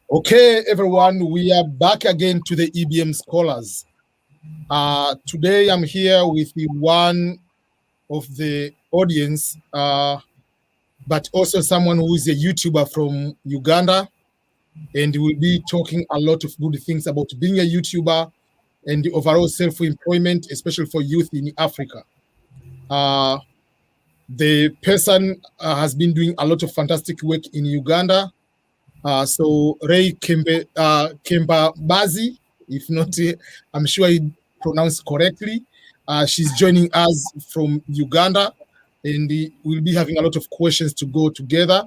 Okay, everyone, we are back again to the EBM Scholars. Today I'm here with the one of the audience, but also someone who is a YouTuber from Uganda, and we'll be talking a lot of good things about being a YouTuber and the overall self-employment, especially for youth in Africa. The person has been doing a lot of fantastic work in Uganda. So Ray Kembabazi, if not, I'm sure I pronounced correctly. She's joining us from Uganda, and we'll be having a lot of questions to go together.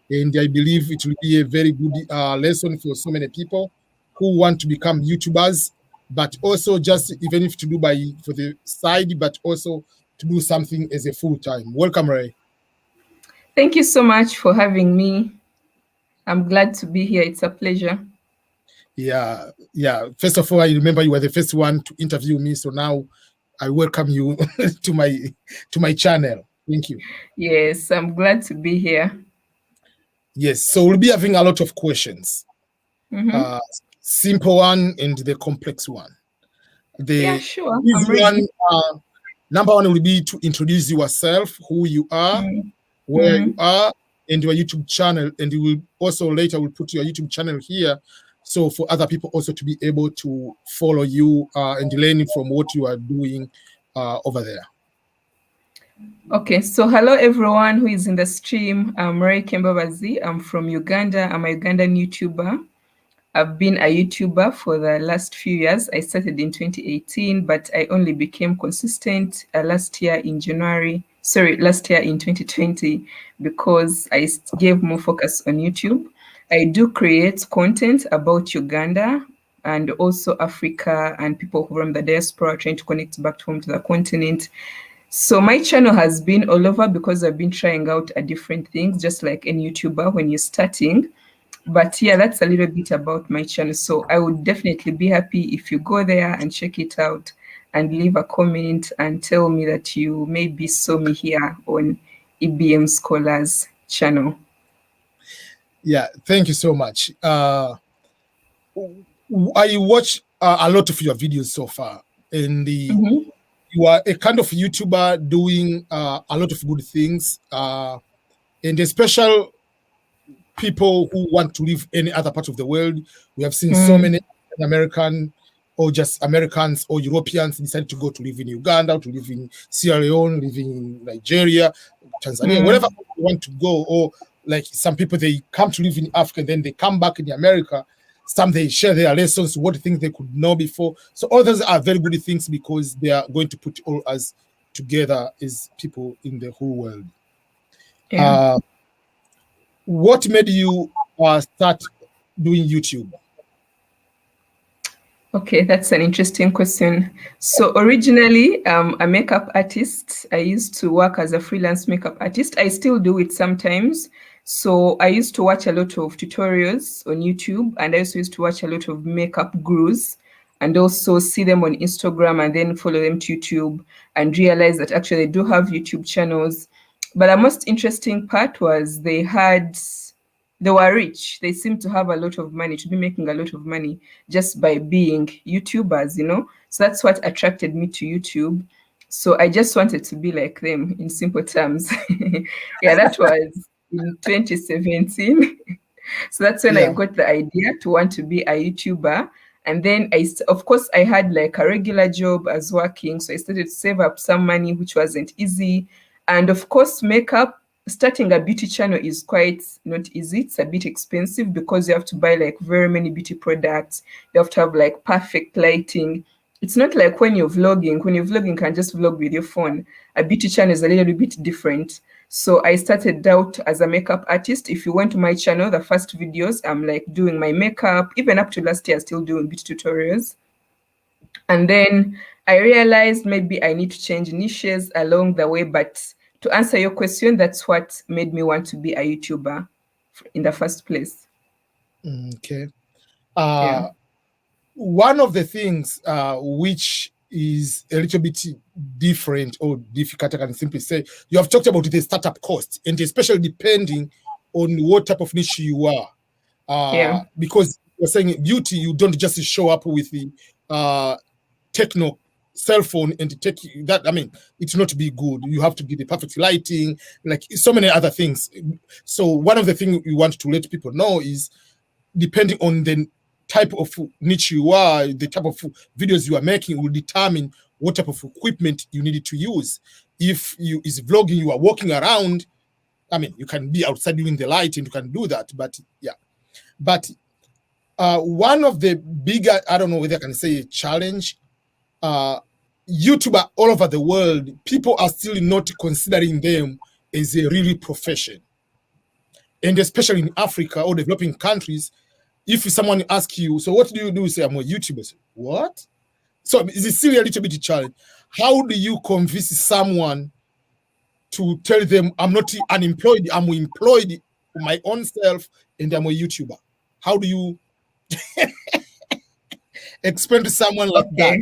And I believe it will be a very good lesson for so many people who want to become YouTubers, but also just even if to do for the side, but also to do something as a full time. Welcome, Ray. Thank you so much for having me. I'm glad to be here. It's a pleasure. Yeah. First of all, I remember you were the first one to interview me, so now I welcome you to my channel. Thank you. Yes, I'm glad to be here. Yes, so we'll be having a lot of questions. Simple one and the complex one. Yeah, sure. Easy one, number one will be to introduce yourself, who you are, where you are, and your YouTube channel. And you will also later will put your YouTube channel here, so for other people also to be able to follow you and learn from what you are doing over there. Okay, so hello everyone who is in the stream. I'm Ray Kembabazi. I'm from Uganda. I'm a Ugandan YouTuber. I've been a YouTuber for the last few years. I started in 2018, but I only became consistent last year in 2020, because I gave more focus on YouTube. I do create content about Uganda and also Africa and people who from the diaspora trying to connect back home to the continent. So my channel has been all over because I've been trying out different things, just like any YouTuber when you're starting. But yeah, that's a little bit about my channel. So I would definitely be happy if you go there and check it out and leave a comment and tell me that you maybe saw me here on EBM Scholars channel. Yeah, thank you so much. I watch a lot of your videos so far, and you are a kind of YouTuber doing a lot of good things, and especially people who want to live any other part of the world. We have seen so many American or just Americans or Europeans decide to go to live in Uganda, to live in Sierra Leone, living in Nigeria, Tanzania, wherever they want to go. Or like some people, they come to live in Africa, and then they come back in America. Some they share their lessons, what things they could know before. So all those are very good things because they are going to put all us together as people in the whole world. Yeah. What made you start doing YouTube? Okay, that's an interesting question. So originally, a makeup artist. I used to work as a freelance makeup artist. I still do it sometimes. So I used to watch a lot of tutorials on YouTube, and I also used to watch a lot of makeup gurus and also see them on Instagram and then follow them to YouTube and realize that actually they do have YouTube channels. But the most interesting part was they were rich. They seemed to have a lot of money, to be making a lot of money just by being YouTubers, So that's what attracted me to YouTube. So I just wanted to be like them, in simple terms. Yeah, that was in 2017. So that's when I got the idea to want to be a YouTuber. And then of course, I had like a regular job as working. So I started to save up some money, which wasn't easy. And of course, starting a beauty channel is quite not easy. It's a bit expensive because you have to buy like very many beauty products. You have to have like perfect lighting. It's not like when you're vlogging. When you're vlogging, you can just vlog with your phone. A beauty channel is a little bit different. So I started out as a makeup artist. If you went to my channel, the first videos, I'm like doing my makeup. Even up to last year, still doing beauty tutorials. And then I realized maybe I need to change niches along the way. But to answer your question, that's what made me want to be a YouTuber in the first place. Okay. One of the things which is a little bit different or difficult, I can simply say, you have talked about the startup cost, and especially depending on what type of niche you are. Because you're saying beauty, you don't just show up with the techno cell phone and take that. I mean, it's not to be good. You have to get the perfect lighting, like so many other things. So one of the things we want to let people know is, depending on the type of niche you are, the type of videos you are making will determine what type of equipment you need to use. If you is vlogging, you are walking around, I mean, you can be outside doing the light and you can do that, but yeah. But one of the bigger, I don't know whether I can say a challenge, YouTuber all over the world, people are still not considering them as a really profession. And especially in Africa or developing countries, if someone asks you, so what do? You say, I'm a YouTuber. Say, what? So it's still a little bit a challenge. How do you convince someone to tell them, I'm not unemployed, I'm employed for my own self and I'm a YouTuber? How do you explain to someone like that?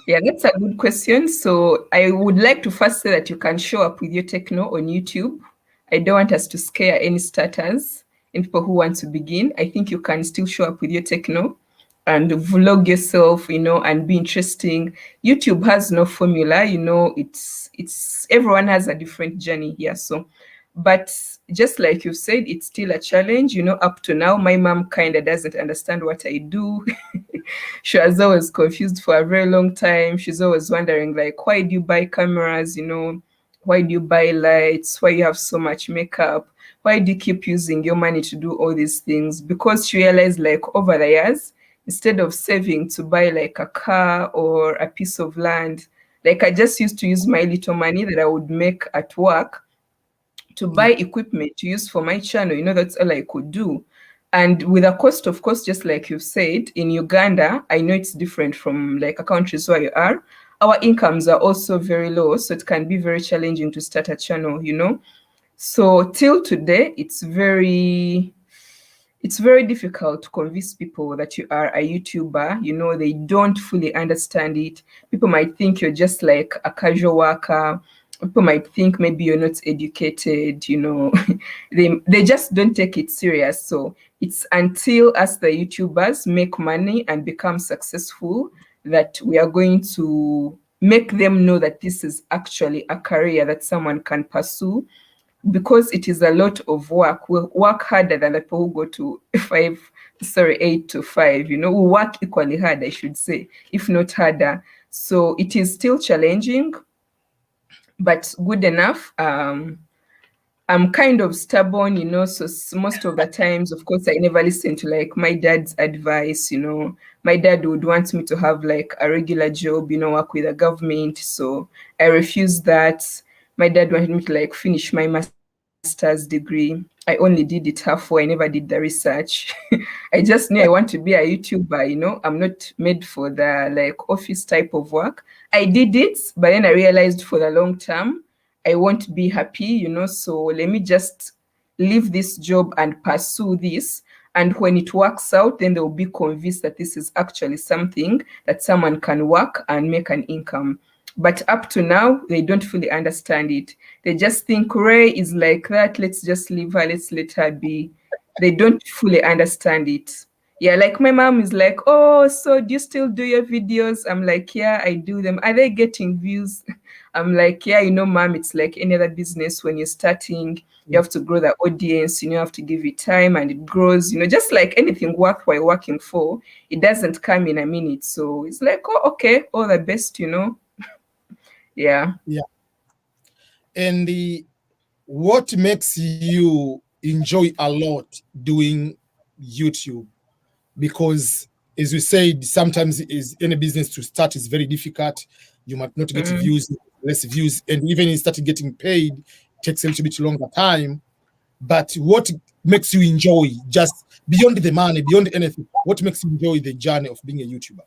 Yeah, that's a good question. So I would like to first say that you can show up with your techno on YouTube. I don't want us to scare any starters and people who want to begin. I think you can still show up with your techno and vlog yourself, and be interesting. YouTube has no formula, it's everyone has a different journey here. So, but just like you said, it's still a challenge, up to now. My mom kind of doesn't understand what I do. She was always confused for a very long time. She's always wondering, like, why do you buy cameras? Why do you buy lights? Why you have so much makeup? Why do you keep using your money to do all these things? Because she realized, like, over the years, instead of saving to buy like a car or a piece of land, like I just used to use my little money that I would make at work to buy equipment to use for my channel. That's all I could do. And with a cost, of course, just like you've said, in Uganda, I know it's different from like a countries where you are. Our incomes are also very low, so it can be very challenging to start a channel, So till today, it's very difficult to convince people that you are a YouTuber. They don't fully understand it. People might think you're just like a casual worker. People might think maybe you're not educated, they just don't take it serious. So it's until us, the YouTubers, make money and become successful that we are going to make them know that this is actually a career that someone can pursue, because it is a lot of work. We'll work harder than the people who go to 8 to 5, we work equally hard, I should say, if not harder. So it is still challenging, but good enough. I'm kind of stubborn, so most of the times, of course, I never listen to like my dad's advice. My dad would want me to have like a regular job, work with the government. So I refused that. My dad wanted me to like finish my master's degree. I only did it halfway. I never did the research. I just knew I want to be a YouTuber. I'm not made for the like office type of work. I did it, but then I realized for the long term, I won't be happy, so let me just leave this job and pursue this. And when it works out, then they'll be convinced that this is actually something that someone can work and make an income. But up to now, they don't fully understand it. They just think Ray is like that. Let's just leave her. Let's let her be. They don't fully understand it. Yeah, like my mom is like, oh, so do you still do your videos? I'm like, yeah, I do them. Are they getting views? I'm like, yeah, mom, it's like any other business. When you're starting, you have to grow the audience, you have to give it time and it grows, just like anything worthwhile working for, it doesn't come in a minute. So it's like, oh, okay, all the best, Yeah. Yeah. And what makes you enjoy a lot doing YouTube? Because as we said, sometimes is any business to start is very difficult. You might not get views, less views, and even in starting getting paid takes a little bit longer time. But what makes you enjoy, just beyond the money, beyond anything, what makes you enjoy the journey of being a YouTuber?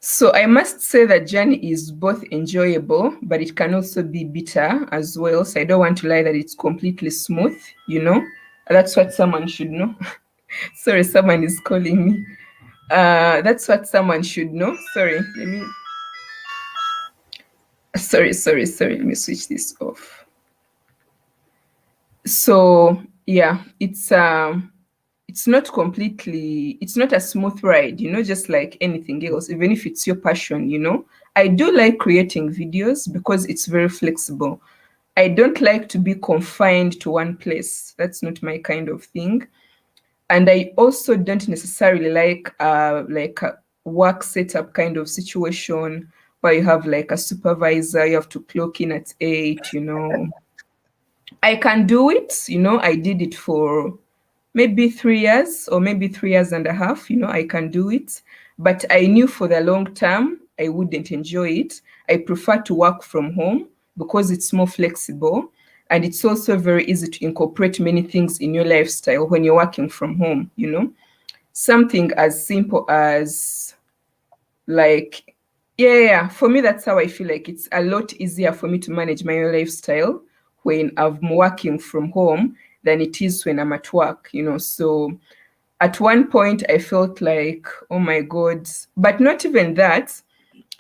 So I must say that journey is both enjoyable, but it can also be bitter as well. So I don't want to lie that it's completely smooth, That's what someone should know. Sorry, someone is calling me. That's what someone should know. Sorry, sorry. Let me switch this off. So Yeah, it's not completely, it's not a smooth ride, just like anything else, even if it's your passion. I do like creating videos because it's very flexible. I don't like to be confined to one place. That's not my kind of thing. And I also don't necessarily like a work setup kind of situation where you have like a supervisor, you have to clock in at 8. I can do it. I did it for maybe 3 years or maybe 3 years and a half. I can do it. But I knew for the long term, I wouldn't enjoy it. I prefer to work from home because it's more flexible. And it's also very easy to incorporate many things in your lifestyle when you're working from home. Something as simple as like, yeah, for me, that's how I feel like it's a lot easier for me to manage my own lifestyle when I'm working from home than it is when I'm at work. So at one point, I felt like, oh my God, but not even that,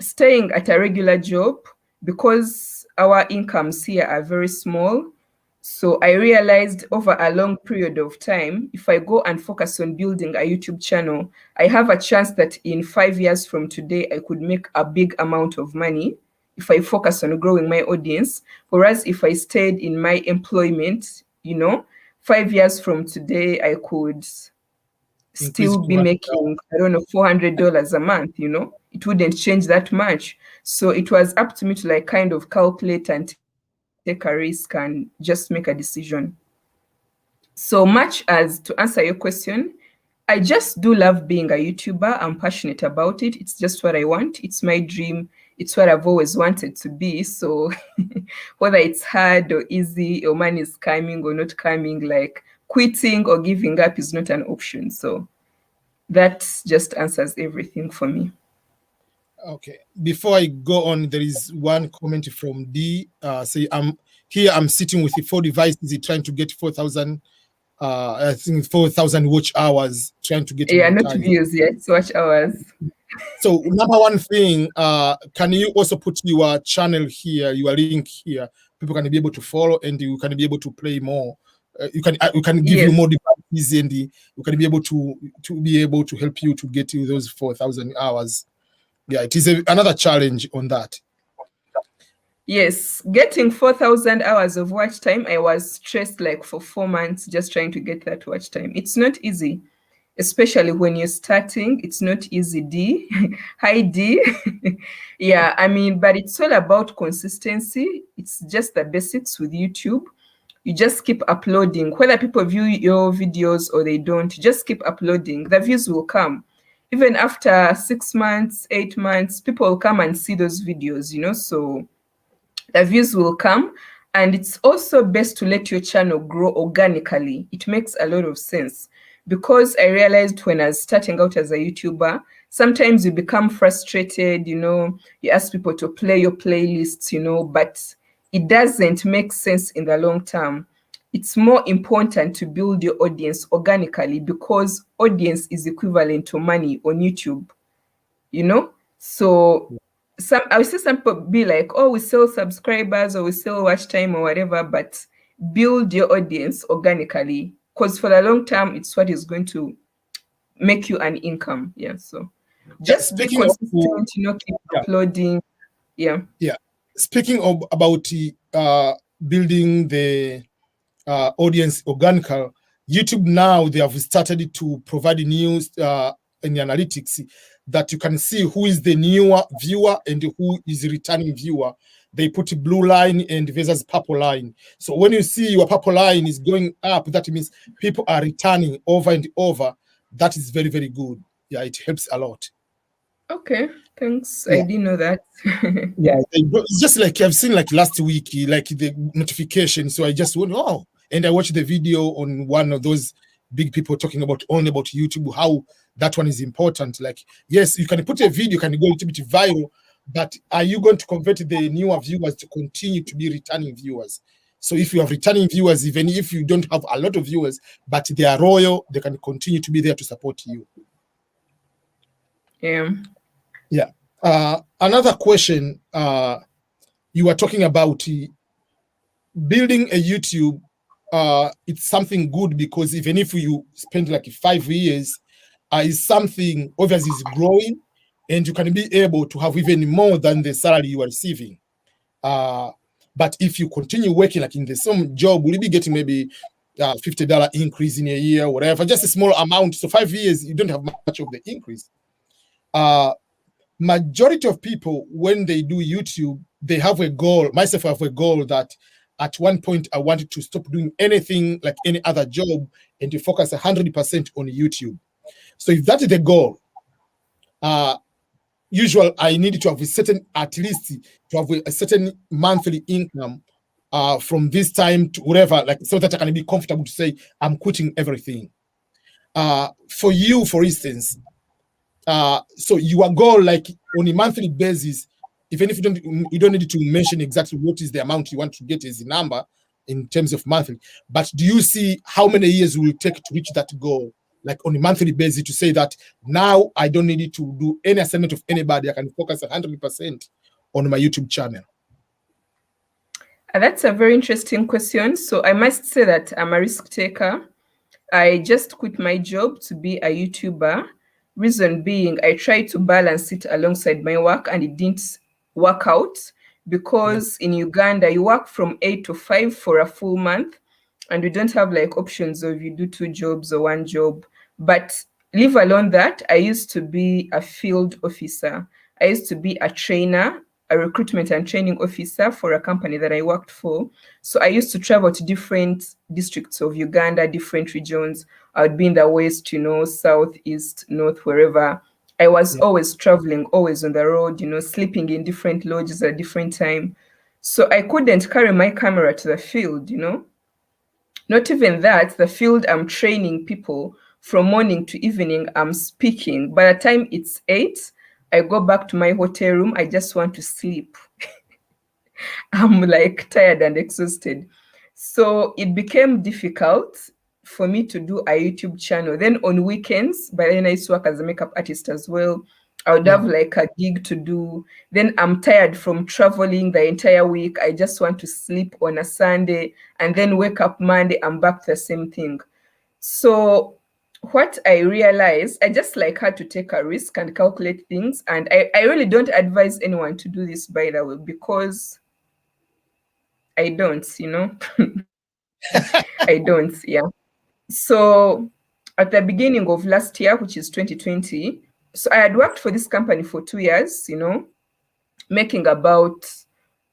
staying at a regular job, because our incomes here are very small. So I realized over a long period of time, if I go and focus on building a YouTube channel, I have a chance that in 5 years from today, I could make a big amount of money if I focus on growing my audience. Whereas if I stayed in my employment, 5 years from today, I could Increase still be 200. making, I don't know, $400 a month. It wouldn't change that much. So it was up to me to like kind of calculate and take a risk and just make a decision. So much as to answer your question, I just do love being a YouTuber. I'm passionate about it. It's just what I want. It's my dream. It's what I've always wanted to be. So whether it's hard or easy or money is coming or not coming, like quitting or giving up is not an option. So that just answers everything for me. Okay. Before I go on, there is one comment from D. Say, I'm sitting with the 4 devices, trying to get 4,000. I think 4,000 watch hours, trying to get Yeah, not monetized. views yet. It's watch hours. So number one thing, can you also put your channel here, your link here? People can be able to follow, and you can be able to play more. You can give you more devices, and you can be able to help you to get you those 4,000 hours. Yeah, it is another challenge on that. Yes, getting 4,000 hours of watch time, I was stressed like for 4 months just trying to get that watch time. It's not easy, especially when you're starting. It's not easy, D. Hi, D. Yeah, I mean, but it's all about consistency. It's just the basics with YouTube. You just keep uploading, whether people view your videos or they don't, just keep uploading. The views will come. Even after 6 months, 8 months, people will come and see those videos. So the views will come. And it's also best to let your channel grow organically. It makes a lot of sense, because I realized when I was starting out as a YouTuber, sometimes you become frustrated, you ask people to play your playlists, but it doesn't make sense in the long term. It's more important to build your audience organically, because audience is equivalent to money on YouTube. So I would say some people be like, oh, we sell subscribers or we sell watch time or whatever, but build your audience organically, because for the long term, it's what is going to make you an income. Yeah. So just be consistent, keep uploading. Yeah. Yeah. Speaking about building the audience organical, YouTube now, they have started to provide news in the analytics that you can see who is the newer viewer and who is returning viewer. They put a blue line and versus purple line. So when you see your purple line is going up, that means people are returning over and over. That is very, very good. Yeah, it helps a lot. Okay, thanks. Yeah. I didn't know that. Yeah, it's just like I've seen like last week, like the notification. So I just went, oh, and I watched the video on one of those big people talking about only about YouTube, how that one is important. Like, yes, you can put a video, can go a little bit viral, but are you going to convert the newer viewers to continue to be returning viewers? So if you have returning viewers, even if you don't have a lot of viewers, but they are loyal, they can continue to be there to support you. Yeah. Yeah. Another question, you were talking about building a YouTube it's something good, because even if you spend like 5 years, is something obviously is growing, and you can be able to have even more than the salary you are receiving. But if you continue working like in the same job, will you be getting maybe $50 increase in a year, whatever, just a small amount. So 5 years, you don't have much of the increase. Majority of people, when they do YouTube, they have a goal. Myself, I have a goal that at one point I wanted to stop doing anything like any other job and to focus 100% on YouTube. So if that is the goal, usual, I need to have a certain, at least to have a certain monthly income from this time to whatever, like, so that I can be comfortable to say I'm quitting everything. For you, for instance, so your goal, like on a monthly basis, even if you don't need to mention exactly what is the amount you want to get as a number in terms of monthly, but do you see how many years will it take to reach that goal, like on a monthly basis, to say that now I don't need to do any assignment of anybody, I can focus 100% on my YouTube channel? That's a very interesting question. So I must say that I'm a risk taker. I just quit my job to be a YouTuber. Reason being, I tried to balance it alongside my work and it didn't work out, because in Uganda, you work from 8 to 5 for a full month, and we don't have like options of you do 2 jobs or 1 job. But leave alone that, I used to be a field officer. I used to be a trainer, a recruitment and training officer for a company that I worked for. So I used to travel to different districts of Uganda, different regions. I would be in the west, south, east, north, wherever. I was always traveling, always on the road, sleeping in different lodges at different time. So I couldn't carry my camera to the field, Not even that, the field, I'm training people from morning to evening, I'm speaking. By the time it's 8, I go back to my hotel room. I just want to sleep. I'm like tired and exhausted. So it became difficult for me to do a YouTube channel. Then on weekends, by then I used to work as a makeup artist as well. I would have like a gig to do. Then I'm tired from traveling the entire week. I just want to sleep on a Sunday and then wake up Monday. I'm back to the same thing. So what I realized, I just like had to take a risk and calculate things. And I really don't advise anyone to do this, by the way, because I don't, I don't, yeah. So at the beginning of last year, which is 2020, so I had worked for this company for 2 years, making about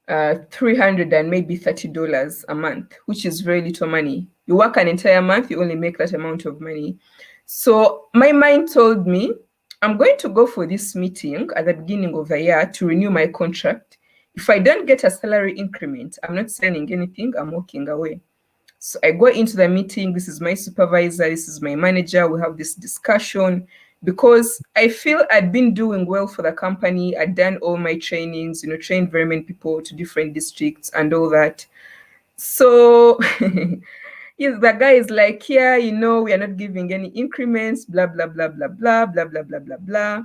300 and maybe $30 a month, which is very little money. You work an entire month, you only make that amount of money. So my mind told me, I'm going to go for this meeting at the beginning of the year to renew my contract. If I don't get a salary increment, I'm not signing anything, I'm walking away. So I go into the meeting, this is my supervisor, this is my manager, we have this discussion, because I feel I'd been doing well for the company. I'd done all my trainings, trained very many people to different districts and all that. So the guy is like, yeah, we are not giving any increments, blah, blah, blah, blah, blah, blah, blah, blah, blah, blah.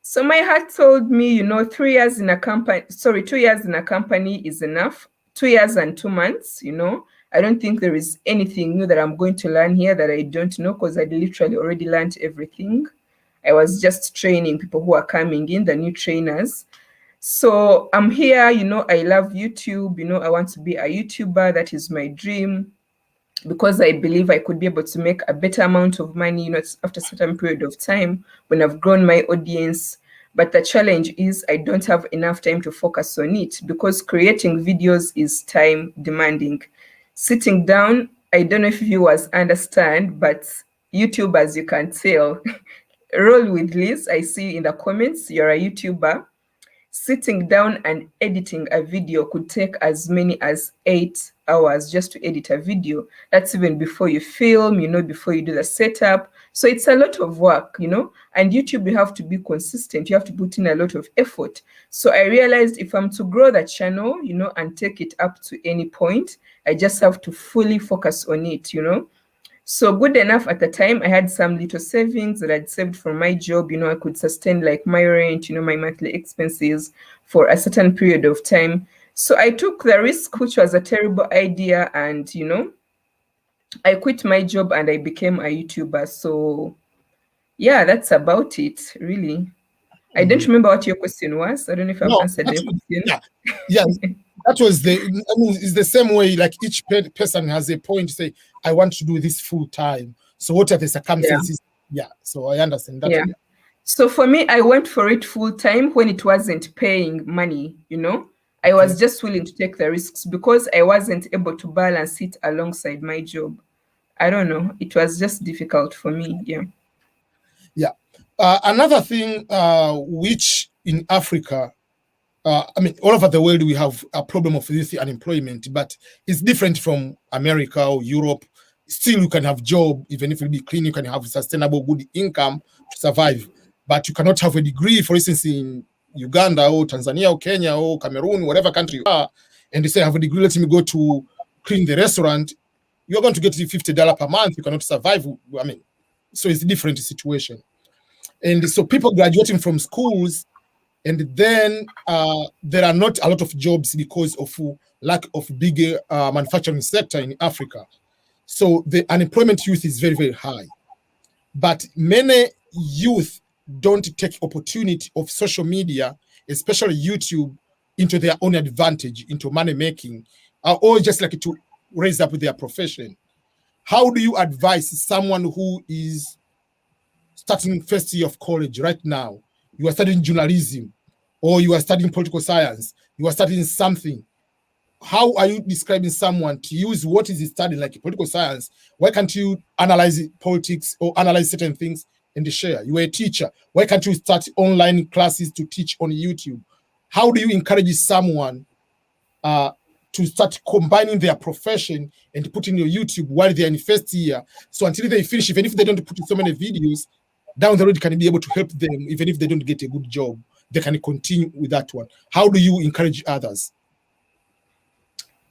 So my heart told me, 2 years in a company, 2 years in a company is enough. 2 years and 2 months, I don't think there is anything new that I'm going to learn here that I don't know, because I literally already learned everything. I was just training people who are coming in, the new trainers. So I'm here, I love YouTube, I want to be a YouTuber. That is my dream, because I believe I could be able to make a better amount of money, after a certain period of time when I've grown my audience. But the challenge is I don't have enough time to focus on it, because creating videos is time demanding. Sitting down, I don't know if viewers understand, but YouTube, as you can tell, roll with Liz, I see in the comments, you're a YouTuber. Sitting down and editing a video could take as many as 8 hours just to edit a video. That's even before you film, before you do the setup. So it's a lot of work, and YouTube, you have to be consistent. You have to put in a lot of effort. So I realized if I'm to grow the channel, and take it up to any point, I just have to fully focus on it, So good enough at the time, I had some little savings that I'd saved from my job. I could sustain like my rent, my monthly expenses for a certain period of time. So I took the risk, which was a terrible idea. And, I quit my job and I became a YouTuber. So yeah, that's about it, really. I don't remember what your question was. I don't know if I've No, answered the question. yeah. That was it's the same way, like each person has a point to say, I want to do this full time. So what are the circumstances? Yeah. So I understand that. Yeah. So for me, I went for it full time when it wasn't paying money, you know. I was just willing to take the risks because I wasn't able to balance it alongside my job. I don't know. It was just difficult for me. Yeah. Yeah. Another thing, which in Africa, I mean, all over the world, we have a problem of youth unemployment, but it's different from America or Europe. Still, you can have job, even if you be clean, you can have sustainable, good income to survive. But you cannot have a degree, for instance, in Uganda or Tanzania or Kenya or Cameroon, whatever country you are, and they say, I have a degree, let me go to clean the restaurant. You're going to get $50 per month. You cannot survive. I mean, so it's a different situation. And so people graduating from schools, and then there are not a lot of jobs because of lack of bigger manufacturing sector in Africa. So the unemployment youth is very, very high. But many youth don't take opportunity of social media, especially YouTube, into their own advantage, into money making, or just like to raise up their profession. How do you advise someone who is starting first year of college right now? You are studying journalism, or you are studying political science, you are studying something. How are you describing someone to use what is he studying, like political science? Why can't you analyze politics or analyze certain things and share? You are a teacher. Why can't you start online classes to teach on YouTube? How do you encourage someone to start combining their profession and putting your YouTube while they're in first year? So until they finish, even if they don't put in so many videos, down the road can be able to help them, even if they don't get a good job, they can continue with that one. How do you encourage others?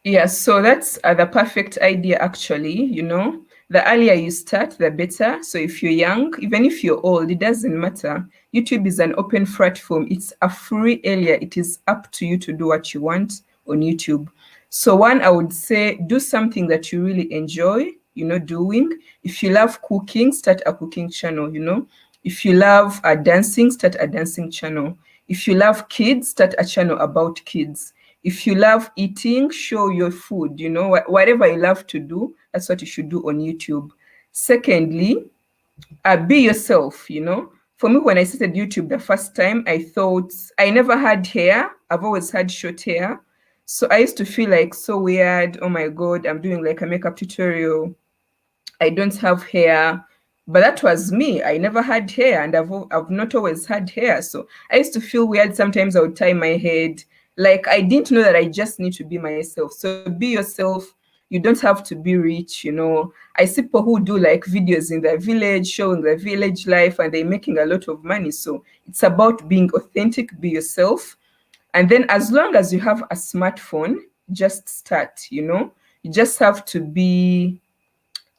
Yeah, so that's the perfect idea, actually. You know, the earlier you start, the better. So if you're young, even if you're old, it doesn't matter. YouTube is an open platform. It's a free area. It is up to you to do what you want on YouTube. So one, I would say do something that you really enjoy, you know, doing. If you love cooking, start a cooking channel, you know. If you love dancing, start a dancing channel. If you love kids, start a channel about kids. If you love eating, show your food, you know, whatever you love to do, that's what you should do on YouTube. Secondly, be yourself, you know. For me, when I started YouTube the first time, I thought I never had hair. I've always had short hair. So I used to feel like so weird. Oh my God, I'm doing like a makeup tutorial. I don't have hair. But that was me. I never had hair, and I've not always had hair. So I used to feel weird. Sometimes I would tie my head. Like I didn't know that I just need to be myself. So be yourself. You don't have to be rich, you know. I see people who do like videos in their village, showing their village life, and they're making a lot of money. So it's about being authentic, be yourself. And then as long as you have a smartphone, just start, you know. You just have to be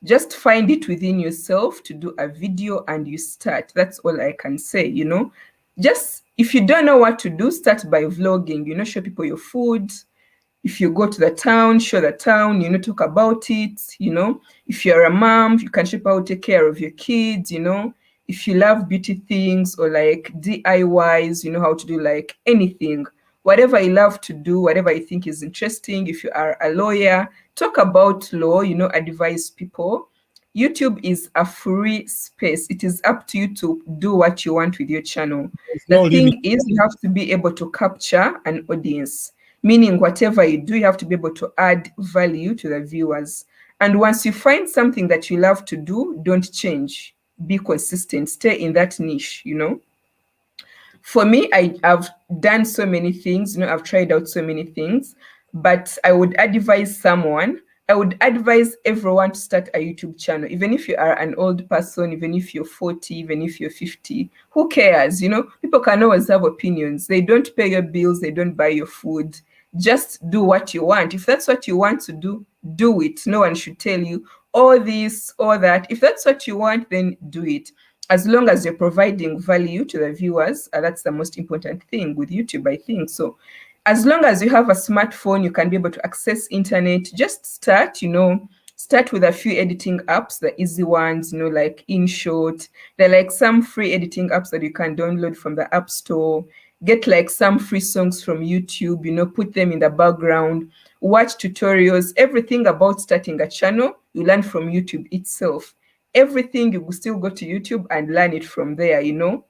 just find it within yourself to do a video and you start. That's all I can say, you know. Just if you don't know what to do, start by vlogging, you know, show people your food. If you go to the town, show the town, you know, talk about it, you know. If you're a mom, you can show how to take care of your kids, you know. If you love beauty things or like DIYs, you know how to do like anything. Whatever you love to do, whatever you think is interesting. If you are a lawyer, talk about law, you know, advise people. YouTube is a free space. It is up to you to do what you want with your channel. There's The no limit. thing is, you have to be able to capture an audience, meaning whatever you do, you have to be able to add value to the viewers. And once you find something that you love to do, don't change. Be consistent. Stay in that niche, you know. For me, I've done so many things, you know, I've tried out so many things, but I would advise everyone to start a YouTube channel, even if you are an old person, even if you're 40, even if you're 50, who cares? You know, people can always have opinions. They don't pay your bills, they don't buy your food. Just do what you want. If that's what you want to do, do it. No one should tell you, all this, or that. If that's what you want, then do it. As long as you're providing value to the viewers, that's the most important thing with YouTube, I think. So as long as you have a smartphone, you can be able to access internet, just start, you know, Start with a few editing apps, the easy ones, you know, like InShot. There are like some free editing apps that you can download from the App Store. Get like some free songs from YouTube, you know, put them in the background, watch tutorials, everything about starting a channel, you learn from YouTube itself. Everything you will still go to YouTube and learn it from there, you know.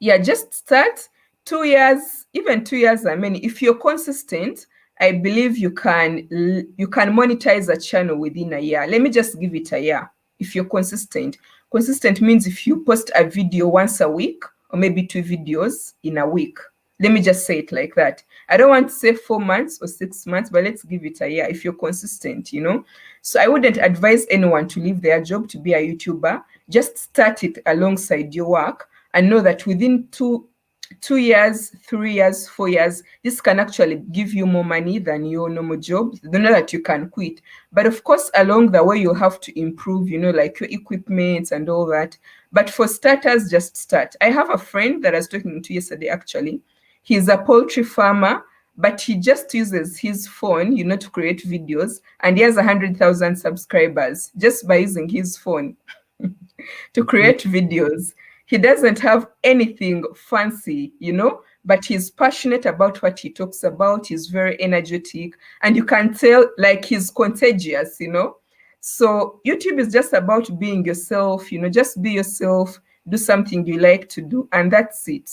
Yeah, just start. 2 years, even 2 years are many. If you're consistent, I believe you can monetize a channel within a year. Let me just give it a year. If you're consistent. Consistent means if you post a video once a week or maybe 2 videos in a week. Let me just say it like that. I don't want to say 4 months or 6 months, but let's give it a year if you're consistent, you know. So I wouldn't advise anyone to leave their job to be a YouTuber. Just start it alongside your work and know that within 2 years, 3 years, 4 years, this can actually give you more money than your normal job. Don't know that you can quit. But of course, along the way, you'll have to improve, you know, like your equipment and all that. But for starters, just start. I have a friend that I was talking to yesterday, actually. He's a poultry farmer, but he just uses his phone, you know, to create videos. And he has 100,000 subscribers just by using his phone to create videos. He doesn't have anything fancy, you know, but he's passionate about what he talks about. He's very energetic, and you can tell like he's contagious, you know. So YouTube is just about being yourself, you know, just be yourself, do something you like to do, and that's it.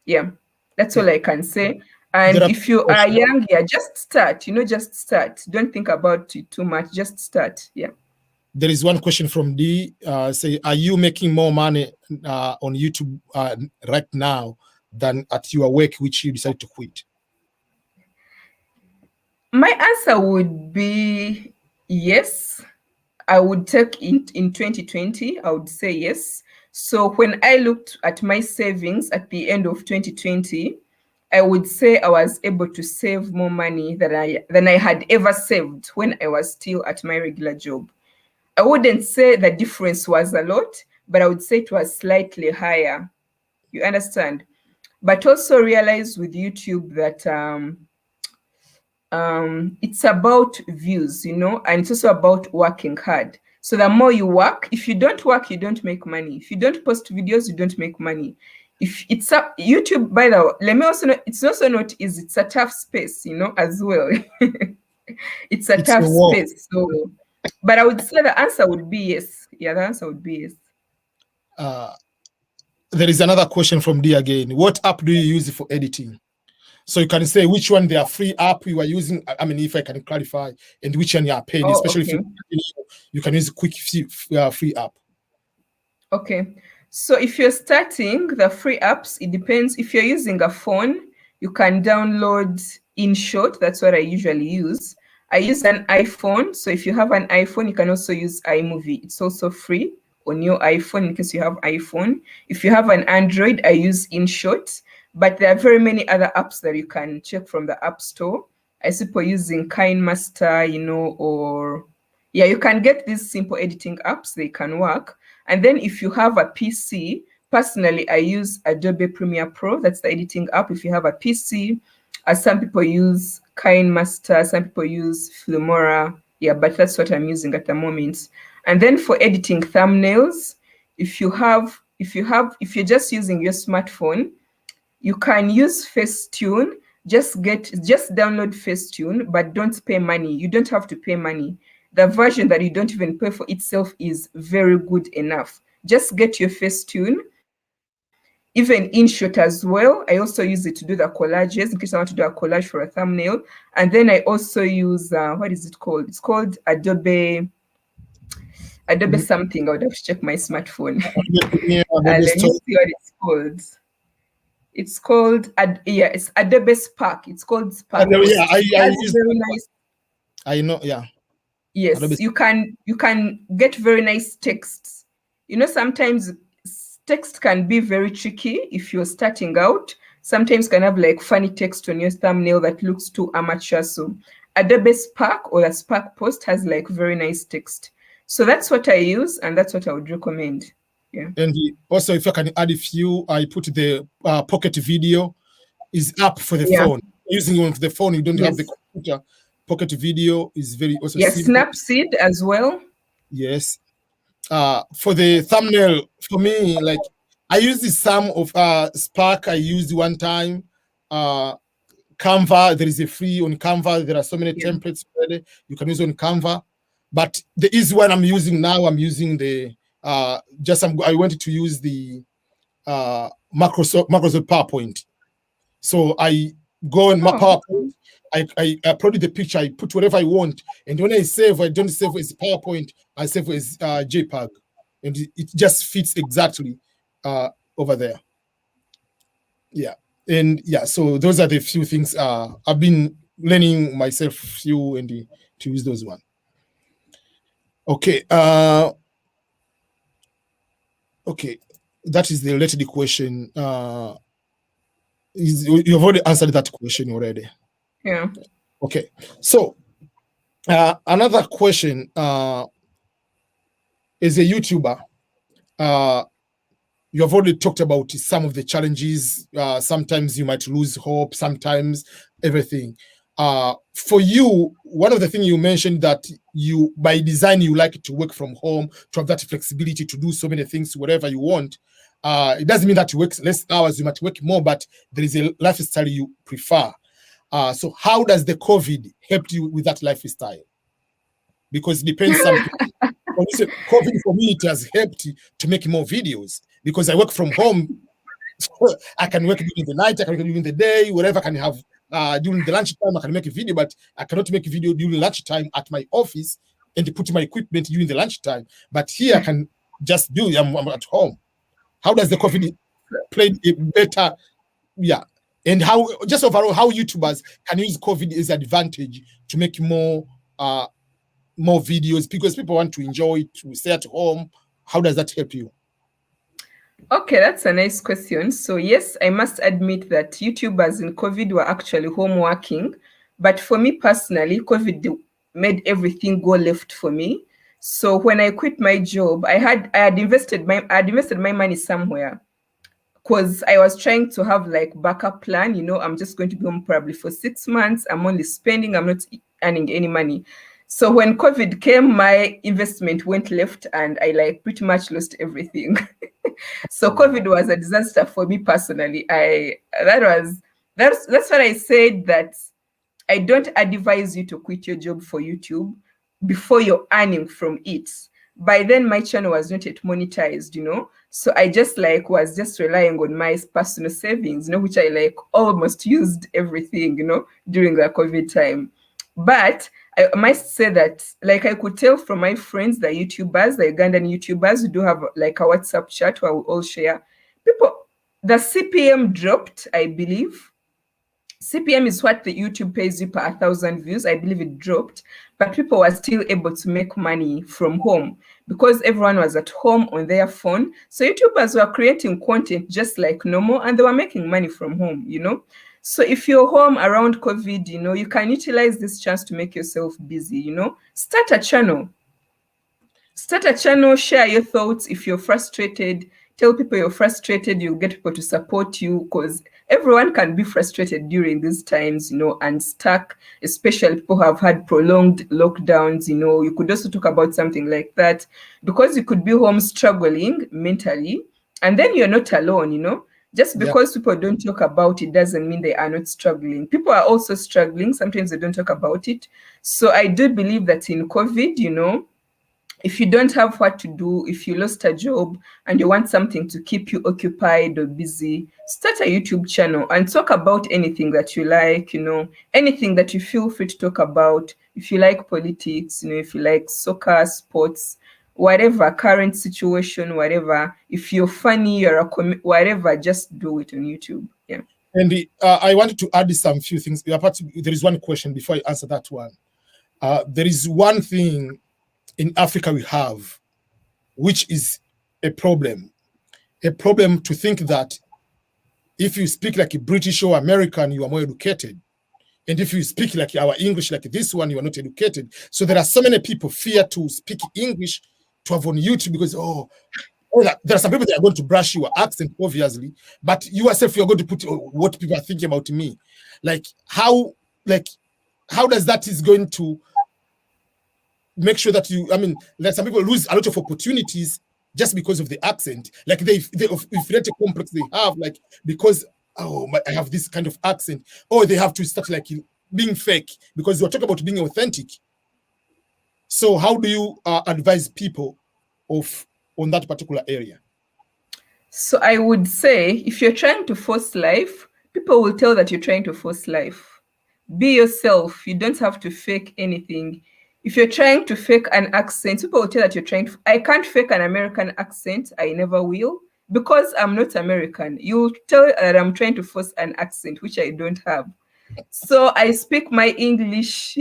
Yeah, that's all I can say. And if you are young, yeah, just start, you know, just start. Don't think about it too much, just start. Yeah. There is one question from D. Say, are you making more money on YouTube right now than at your work, which you decided to quit? My answer would be yes. I would take it in 2020. I would say yes. So when I looked at my savings at the end of 2020, I would say I was able to save more money than I had ever saved when I was still at my regular job. I wouldn't say the difference was a lot, but I would say it was slightly higher. You understand? But also realize with YouTube that it's about views, you know, and it's also about working hard. So the more you work, if you don't work, you don't make money. If you don't post videos, you don't make money. If it's up YouTube, by the way, let me also know, it's also not easy. It's a tough space, you know, as well. It's a tough space. So, but I would say the answer would be yes. Yeah, the answer would be yes. There is another question from D again. What app do you use for editing? So you can say which one they are free app you are using. I mean, if I can clarify, and which one you are paid, especially if you can use a quick free app. Okay. So if you're starting the free apps, it depends. If you're using a phone, you can download InShot. That's what I usually use. I use an iPhone. So if you have an iPhone, you can also use iMovie. It's also free on your iPhone in case you have iPhone. If you have an Android, I use InShot. But there are very many other apps that you can check from the App Store. I suppose using KineMaster, you know, or yeah, you can get these simple editing apps. They can work. And then if you have a PC, personally, I use Adobe Premiere Pro. That's the editing app if you have a PC. Some people use KineMaster, some people use Filmora. Yeah, but that's what I'm using at the moment. And then for editing thumbnails, if you're just using your smartphone, you can use Facetune. Just download Facetune, but don't pay money. You don't have to pay money. The version that you don't even pay for itself is very good enough. Just get your Facetune. Even InShot as well. I also use it to do the collages in case I want to do a collage for a thumbnail. And then I also use, what is it called? It's called Adobe something. I would have to check my smartphone. Let me see what it's called. It's called, it's Adobe Spark. It's called Spark. Yeah, I use very nice. I know, yeah. Yes, Adobe. You can get very nice texts. You know, sometimes text can be very tricky if you're starting out. Sometimes can have like funny text on your thumbnail that looks too amateur. So Adobe Spark or the Spark Post has like very nice text. So that's what I use, and that's what I would recommend. Yeah. And also, if I can add a few, I put the Pocket Video is up for the phone. Using it on the phone, you don't have the computer. Pocket Video is very also Yes, simple. Snapseed as well. Yes. For the thumbnail, for me, like I use the some of Spark. I used one time. Canva, there is a free on Canva. There are so many templates already you can use on Canva. But the easy one I'm using now, I'm using the I wanted to use the Microsoft PowerPoint. So I go on my PowerPoint, I upload the picture, I put whatever I want, and when I save, I don't save as PowerPoint, I save as JPEG, and it just fits exactly over there. Yeah, and yeah, so those are the few things I've been learning myself few and to use those one. Okay, okay, that is the related question. You've already answered that question already. Yeah. Okay, so another question, as a YouTuber, you have already talked about some of the challenges. Sometimes you might lose hope, sometimes everything. For you, one of the things you mentioned that you, by design, you like to work from home, to have that flexibility to do so many things, whatever you want. It doesn't mean that you work less hours, you might work more, but there is a lifestyle you prefer. So how does the COVID help you with that lifestyle? Because it depends some people. COVID for me, it has helped to make more videos because I work from home. So I can work during the night, I can work during the day, whatever I can have during the lunchtime, I can make a video, but I cannot make a video during lunchtime at my office and put my equipment during the lunchtime. But here I can just do it, I'm at home. How does the COVID play a better, yeah, and how, just overall, how YouTubers can use COVID as an advantage to make more videos because people want to enjoy it, to stay at home? How does that help you? Okay, that's a nice question. So yes, I must admit that YouTubers in COVID were actually home working, but for me personally, COVID made everything go left for me. So when I quit my job, I had invested my money somewhere, because I was trying to have like backup plan. I'm just going to be home probably for 6 months. I'm only spending, I'm not earning any money. So when COVID came, my investment went left and I like pretty much lost everything. So COVID was a disaster for me personally. That's what I said, that I don't advise you to quit your job for YouTube before you're earning from it. By then my channel was not yet monetized, so I just was just relying on my personal savings, which I almost used everything, during the COVID time. But I must say that I could tell from my friends, the YouTubers, the Ugandan YouTubers who do have a WhatsApp chat where we all share, the CPM dropped, I believe. CPM is what the YouTube pays you per 1,000 views. I believe it dropped, but people were still able to make money from home because everyone was at home on their phone. So YouTubers were creating content just like normal and they were making money from home, So if you're home around COVID, you can utilize this chance to make yourself busy, Start a channel. Share your thoughts. If you're frustrated, tell people you're frustrated. You'll get people to support you, because everyone can be frustrated during these times, and stuck, especially people who have had prolonged lockdowns. You could also talk about something like that, because you could be home struggling mentally, and then you're not alone. Just because people don't talk about it doesn't mean they are not struggling. People are also struggling. Sometimes they don't talk about it. So I do believe that in COVID, if you don't have what to do, if you lost a job and you want something to keep you occupied or busy, start a YouTube channel and talk about anything that you like, anything that you feel free to talk about. If you like politics, if you like soccer, sports, whatever, current situation, whatever. If you're funny, you're whatever, just do it on YouTube. Yeah. And I wanted to add some few things. There is one question before I answer that one. There is one thing in Africa we have, which is a problem to think that if you speak like a British or American, you are more educated. And if you speak like our English, like this one, you are not educated. So there are so many people fear to speak English to have on YouTube because, there are some people that are going to brush your accent, obviously, but you yourself, you're going to put what people are thinking about me. how does that is going to make sure that you, I mean, that some people lose a lot of opportunities just because of the accent. Like they inferiority complex they have, like, because, oh, I have this kind of accent, or they have to start like being fake because you're talking about being authentic. So how do you advise people on that particular area? So I would say, if you're trying to force life, people will tell that you're trying to force life. Be yourself. You don't have to fake anything. If you're trying to fake an accent, people will tell that you're trying to. I can't fake an American accent. I never will, because I'm not American. You'll tell that I'm trying to force an accent, which I don't have. So I speak my English,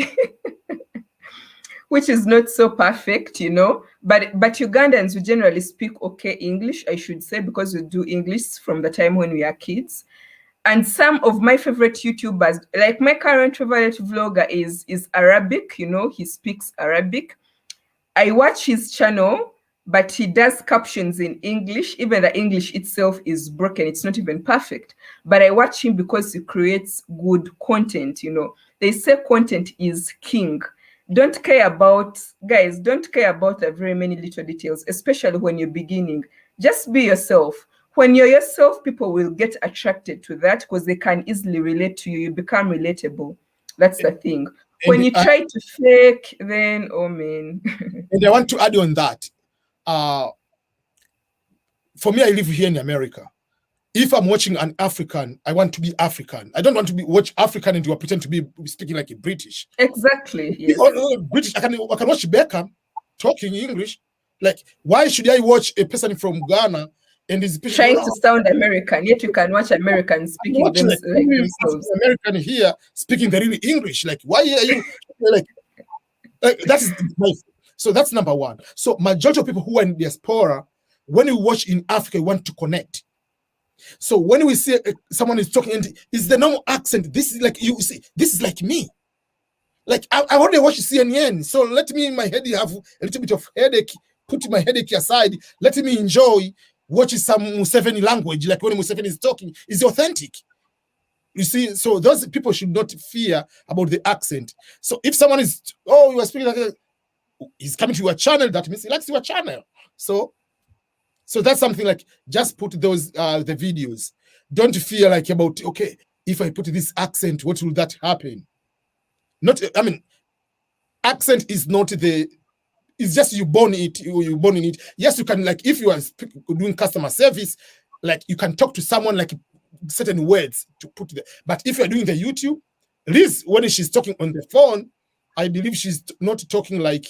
which is not so perfect, you know. But Ugandans, we generally speak okay English, I should say, because we do English from the time when we are kids. And some of my favorite YouTubers, like my current favorite vlogger is Arabic, you know, he speaks Arabic. I watch his channel, but he does captions in English. Even the English itself is broken. It's not even perfect. But I watch him because he creates good content, you know. They say content is king. Don't care about, guys, don't care about the very many little details, especially when you're beginning. Just be yourself. When you're yourself, people will get attracted to that because they can easily relate to you. You become relatable. That's the thing. When you try to fake, then, oh man. And I want to add on that. For me, I live here in America. If I'm watching an African, I want to be African. I don't want to watch African and you pretend to be speaking like a British. Exactly. Yes. British. I can watch Beckham talking English. Like, why should I watch a person from Ghana and is trying to sound American, yet you can watch Americans speaking like themselves. American here speaking the real English. Like, why are you like that's so that's number one. So majority of people who are in diaspora, when you watch in Africa, you want to connect. So when we see someone is talking and it's the normal accent, this is like, you see, this is like me. Like I already watch CNN, so let me in my head have a little bit of headache, put my headache aside, let me enjoy watching some Museveni language, like when Museveni is talking, is authentic. You see, so those people should not fear about the accent. So if someone is, oh, you are speaking like he's coming to your channel, that means he likes your channel. So that's something like, just put those the videos. Don't fear like about, okay, if I put this accent, what will that happen? Not, I mean, accent is not the, it's just you born it, you born in it. Yes, you can, like, if you are doing customer service, like you can talk to someone like certain words to put there. But if you're doing the YouTube, Liz, when she's talking on the phone, I believe she's not talking like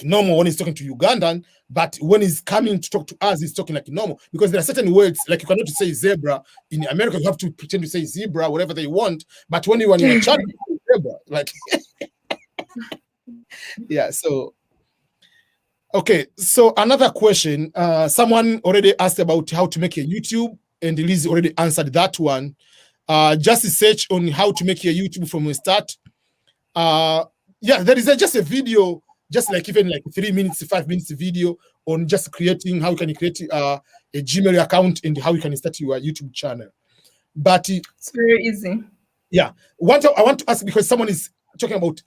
normal when he's talking to Ugandan, but when he's coming to talk to us, he's talking like normal, because there are certain words, like you cannot say zebra in America, you have to pretend to say zebra, whatever they want, but when you are in a channel, zebra, like yeah. So okay, so another question, someone already asked about how to make a YouTube, and Liz already answered that one. Just search on how to make a YouTube from the start. Yeah, there is just a video, just like even like 3 minutes, 5 minutes video on just creating, how you can create a Gmail account and how you can start your YouTube channel. But it's very easy. Yeah, I want to ask, because someone is talking about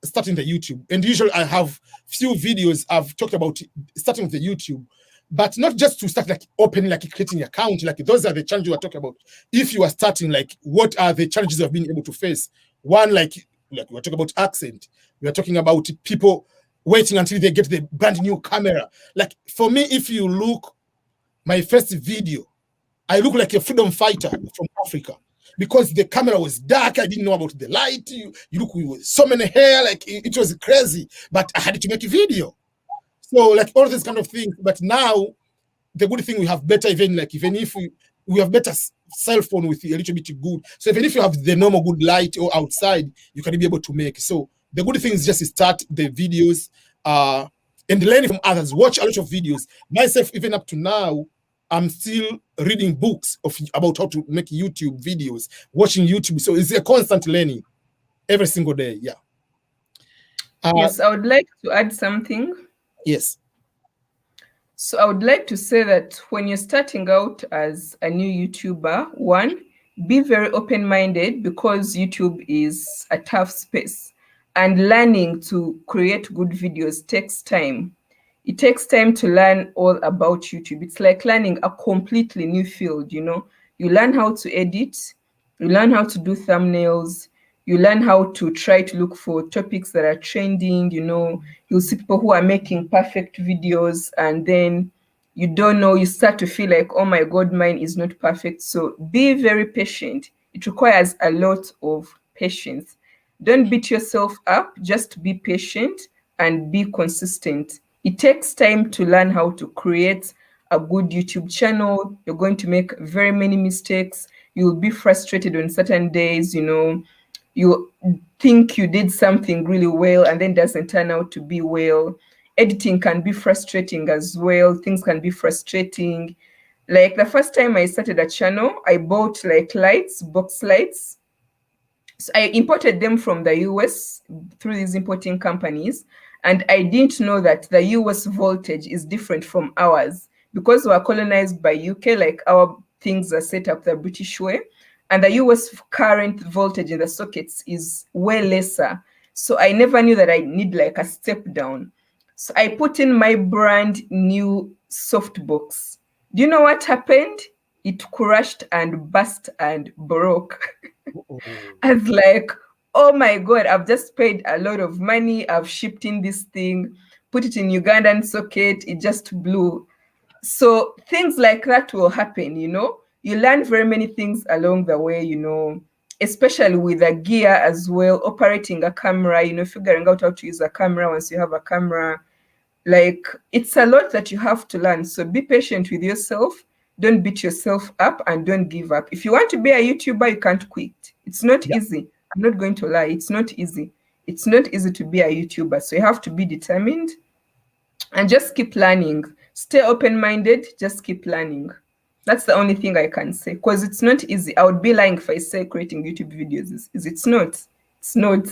starting the YouTube, and usually I have few videos I've talked about starting with the YouTube, but not just to start like opening, like creating an account. Like those are the challenges we're talking about. If you are starting, like what are the challenges of being able to face? One, like we're talking about accent. We are talking about people waiting until they get the brand new camera. Like for me, if you look my first video, I look like a freedom fighter from Africa, because the camera was dark. I didn't know about the light. You look with so many hair, like it was crazy, but I had to make a video. So like all these kind of things. But now the good thing, we have better, even if we have better cell phone with a little bit good. So even if you have the normal good light or outside, you can be able to make. So the good thing is just start the videos and learning from others. Watch a lot of videos. Myself, even up to now, I'm still reading books about how to make YouTube videos, watching YouTube. So it's a constant learning every single day. Yeah. Yes, I would like to add something. Yes. So I would like to say that when you're starting out as a new YouTuber, one, Be very open-minded, because YouTube is a tough space, and learning to create good videos takes time. It takes time to learn all about YouTube. It's like learning a completely new field, you know. You learn how to edit, you learn how to do thumbnails, you learn how to try to look for topics that are trending, you know. You'll see people who are making perfect videos, and then you don't know, you start to feel like, oh my God, mine is not perfect. So be very patient. It requires a lot of patience. Don't beat yourself up, just be patient and be consistent. It takes time to learn how to create a good YouTube channel. You're going to make very many mistakes. You'll be frustrated on certain days, you know. You think you did something really well and then doesn't turn out to be well. Editing can be frustrating as well. Things can be frustrating. Like the first time I started a channel, I bought like lights, box lights. So I imported them from the US through these importing companies. And I didn't know that the US voltage is different from ours, because we are colonized by UK, like our things are set up the British way. And the US current voltage in the sockets is way lesser. So I never knew that I need like a step down. So I put in my brand new softbox. Do you know what happened? It crashed and burst and broke. I was like, oh my God, I've just paid a lot of money. I've shipped in this thing, put it in Ugandan socket, it just blew. So things like that will happen, you know. You learn very many things along the way, you know, especially with the gear as well, operating a camera, you know, figuring out how to use a camera once you have a camera. Like, it's a lot that you have to learn. So be patient with yourself. Don't beat yourself up and don't give up. If you want to be a YouTuber, you can't quit. It's not easy. I'm not going to lie. It's not easy. It's not easy to be a YouTuber. So you have to be determined and just keep learning. Stay open-minded. Just keep learning. That's the only thing I can say, because it's not easy. I would be lying if I say creating YouTube videos is it's not. It's not.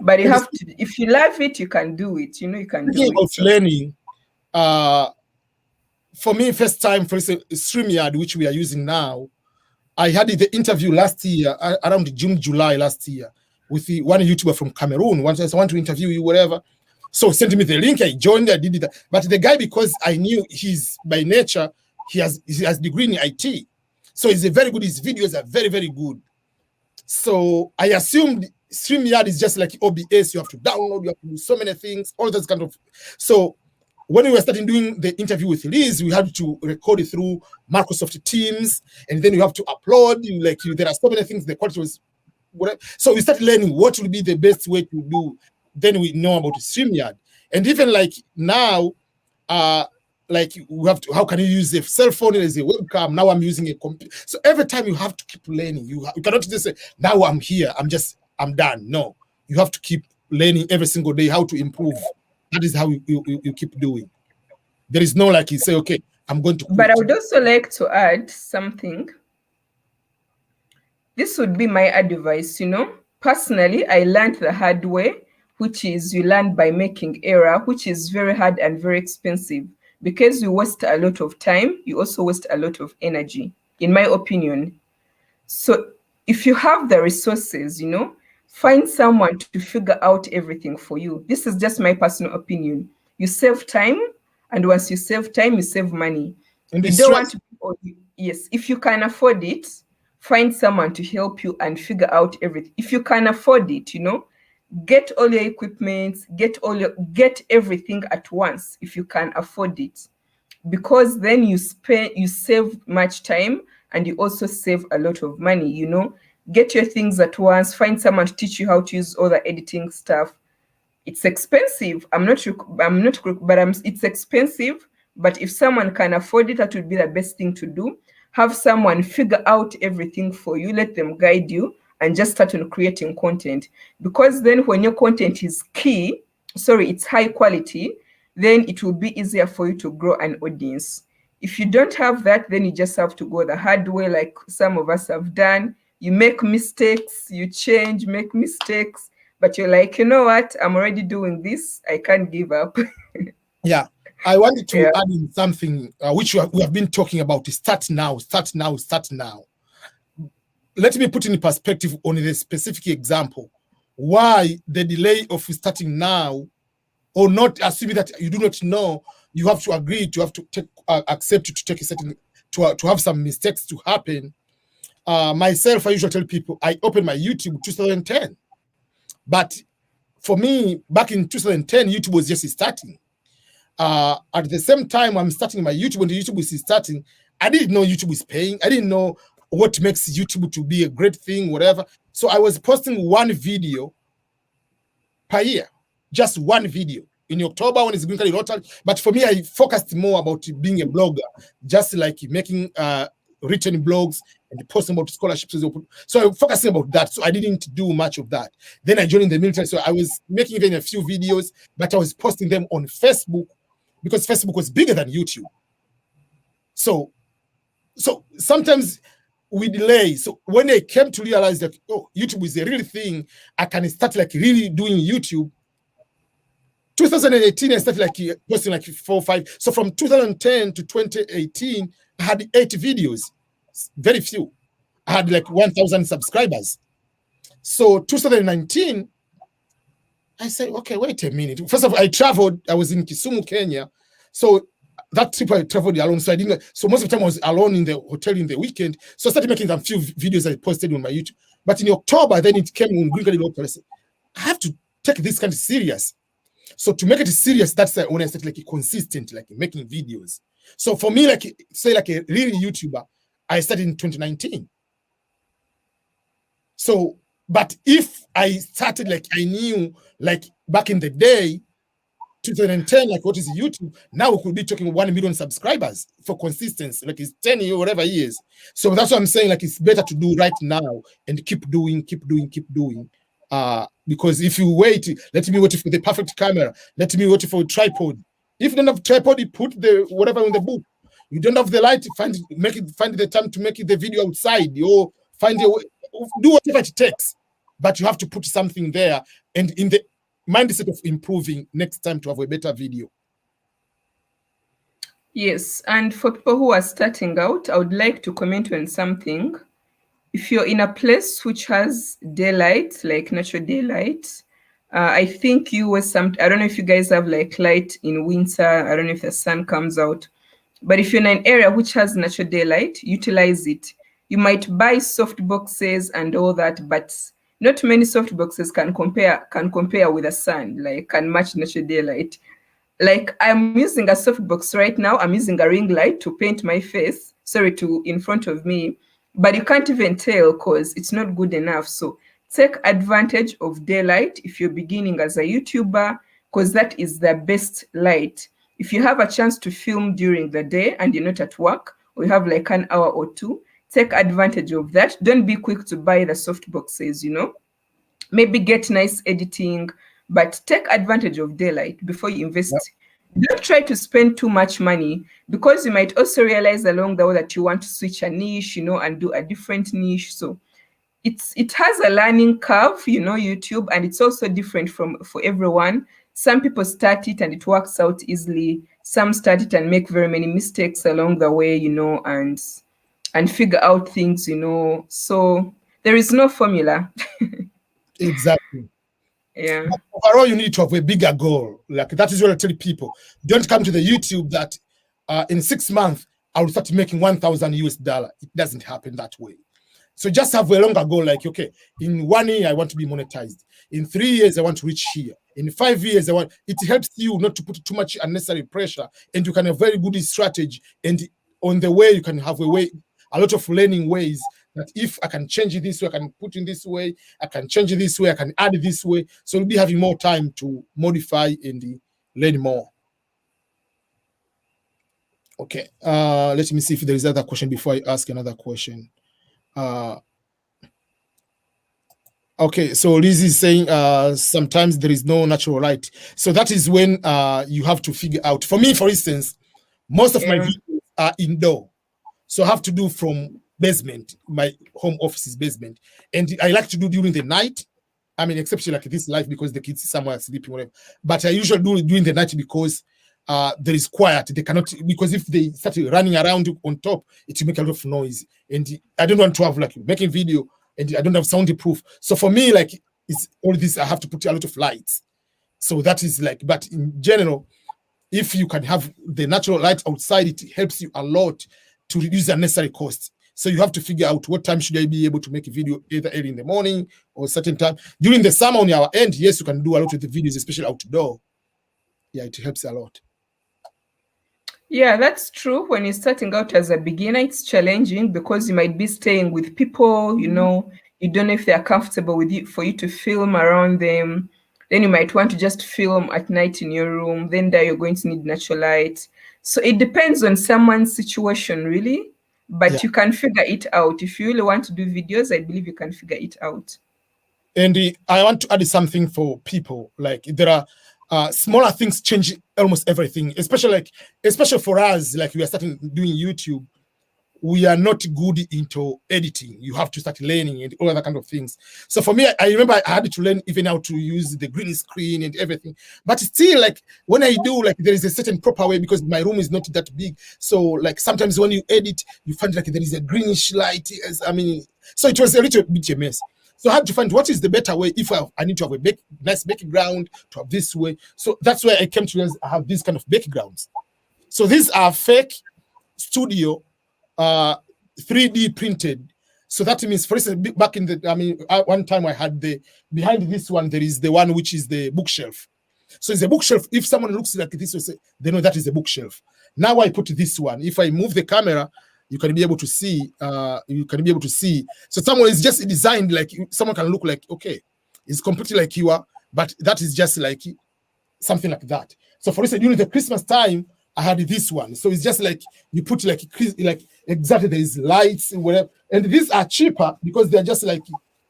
But you have to, if you love it, you can do it. You know, you can do it. Of learning, for me, first time, for instance, StreamYard, which we are using now, I had the interview last year, around June, July last year, with one YouTuber from Cameroon. Once I want to interview you, whatever. So sent me the link, I joined, I did it. But the guy, because I knew he's by nature, he has degree in IT. So he's a very good, his videos are very, very good. So I assumed StreamYard is just like OBS, you have to download, you have to do so many things, all those kind of. So when we were starting doing the interview with Liz, we had to record it through Microsoft Teams, and then you have to upload. There are so many things. The quality was whatever. So we started learning what will be the best way to do. Then we know about StreamYard, and even like now, like we have to. How can you use a cell phone as a webcam? Now I'm using a computer. So every time you have to keep learning. You cannot just say, now I'm here, I'm done. No, you have to keep learning every single day how to improve. That is how you keep doing. There is no like you say, okay, I'm going to quit. But I would also like to add something. This would be my advice, you know. Personally, I learned the hard way, which is you learn by making error, which is very hard and very expensive, because you waste a lot of time. You also waste a lot of energy, in my opinion. So if you have the resources, you know, find someone to figure out everything for you. This is just my personal opinion. You save time, and once you save time, you save money. And you don't want to, yes, if you can afford it, find someone to help you and figure out everything. If you can afford it, you know, get all your equipment, get everything at once if you can afford it, because then you save much time and you also save a lot of money, you know. Get your things at once, find someone to teach you how to use all the editing stuff. It's expensive. It's expensive, but if someone can afford it, that would be the best thing to do. Have someone figure out everything for you, let them guide you, and just start on creating content. Because then when your content is it's high quality, then it will be easier for you to grow an audience. If you don't have that, then you just have to go the hard way, like some of us have done. You make mistakes, you change, make mistakes, but you're like, you know what? I'm already doing this. I can't give up. Yeah. I wanted to add in something which we have been talking about, is start now, start now, start now. let me put in perspective on the specific example why the delay of starting now, or not assuming that you do not know, you have to agree, to have to take, accept to take a certain, to have some mistakes to happen. Myself, I usually tell people I opened my YouTube 2010, but for me, back in 2010, YouTube was just starting. At the same time, I'm starting my YouTube, when the YouTube was starting, I didn't know YouTube was paying. I didn't know what makes YouTube to be a great thing, whatever. So I was posting one video per year, just one video. In October, when it's Green Card Rotary. But for me, I focused more about being a blogger, just like making written blogs and posting about scholarships. So I'm focusing about that. So I didn't do much of that. Then I joined the military. So I was making even a few videos, but I was posting them on Facebook because Facebook was bigger than YouTube. So sometimes we delay. So when I came to realize that, oh, YouTube is a real thing, I can start like really doing YouTube. 2018, I started like posting like 4 or 5. So from 2010 to 2018, I had 8 videos, very few. I had like 1,000 subscribers. So 2019, I said, okay, wait a minute. First of all, I traveled. I was in Kisumu, Kenya. So that trip I traveled alone. So I didn't. So most of the time I was alone in the hotel in the weekend. So I started making a few videos I posted on my YouTube. But in October, then it came on Green Card Rotary. I said, I have to take this kind of serious. So to make it serious, that's when I started like consistent, like making videos. So for me, like say like a real YouTuber, I started in 2019. So, but if I started like I knew like back in the day, 2010, like what is YouTube? Now we could be talking 1 million subscribers for consistency, like it's 10 years, whatever years. So that's what I'm saying. Like it's better to do right now and keep doing. Because if you wait, let me wait for the perfect camera. Let me wait for a tripod. If you don't have tripod, you put the whatever in the book. You don't have the light, find the time to make the video outside, or find a way, do whatever it takes. But you have to put something there, and in the mindset of improving next time to have a better video. Yes, and for people who are starting out, I would like to comment on something. If you're in a place which has daylight, like natural daylight, I think I don't know if you guys have like light in winter. I don't know if the sun comes out. But if you're in an area which has natural daylight, utilize it. You might buy soft boxes and all that, but not many soft boxes can compare with the sun, like can match natural daylight. Like I'm using a softbox right now. I'm using a ring light to paint my face, in front of me, but you can't even tell because it's not good enough. So take advantage of daylight if you're beginning as a YouTuber, because that is the best light. If you have a chance to film during the day and you're not at work, or you have like an hour or two, take advantage of that. Don't be quick to buy the softboxes, maybe get nice editing, but take advantage of daylight before you invest. Yep. Don't try to spend too much money, because you might also realize along the way that you want to switch a niche, and do a different niche. So it has a learning curve, YouTube, and it's also different for everyone. Some people start it and it works out easily. Some start it and make very many mistakes along the way, and figure out things, So there is no formula. Exactly. Yeah. But overall, you need to have a bigger goal. Like that is what I tell people. Don't come to the YouTube that in 6 months I will start making $1,000. It doesn't happen that way. So just have a longer goal. Like, okay, in 1 year I want to be monetized. In 3 years I want to reach here. In 5 years it helps you not to put too much unnecessary pressure, and you can have very good strategy. And on the way you can have a lot of learning ways. That if I can change it this way, I can put in this way, I can change it this way, I can add it this way. So we'll be having more time to modify and learn more. Okay, let me see if there is another question before I ask another question. Okay, so Liz is saying sometimes there is no natural light. So that is when you have to figure out. For me, for instance, most of my videos are indoor. So I have to do from basement. My home office is basement. And I like to do during the night. I mean, exception like this life because the kids somewhere sleeping, whatever. But I usually do during the night because there is quiet. They cannot, because if they start running around on top, it will make a lot of noise. And I don't want to have like making video and I don't have soundproof. So for me, like it's all this, I have to put a lot of lights. So that is like, but in general, if you can have the natural light outside, it helps you a lot to reduce the unnecessary costs. So you have to figure out what time should I be able to make a video, either early in the morning or a certain time. During the summer on our end, yes, you can do a lot of the videos, especially outdoor. Yeah, it helps a lot. Yeah, that's true. When you're starting out as a beginner, it's challenging because you might be staying with people, you know, you don't know if they're comfortable with you for you to film around them. Then you might want to just film at night in your room. Then there you're going to need natural light. So it depends on someone's situation, really. But you can figure it out. If you really want to do videos, I believe you can figure it out. And I want to add something for people. Like there are smaller things change almost everything, especially for us, like we are starting doing YouTube. We are not good into editing. You have to start learning and all other kind of things. So for me, I remember I had to learn even how to use the green screen and everything. But still, like when I do, like there is a certain proper way because my room is not that big. So like sometimes when you edit, you find like there is a greenish light. So it was a little bit a mess. So I had to find what is the better way if I need to have a nice background to have this way. So that's where I came to realize I have these kind of backgrounds. So these are fake studio 3D printed. So that means, for instance, back in the, one time I had behind this one, there is the one which is the bookshelf. So it's a bookshelf. If someone looks like this, they know that is a bookshelf. Now I put this one. If I move the camera, you can be able to see. So someone is just designed like someone can look like, okay, it's completely like you are, but that is just like something like that. So for instance, during the Christmas time, I had this one. So it's just like you put like exactly there is lights and whatever. And these are cheaper because they're just like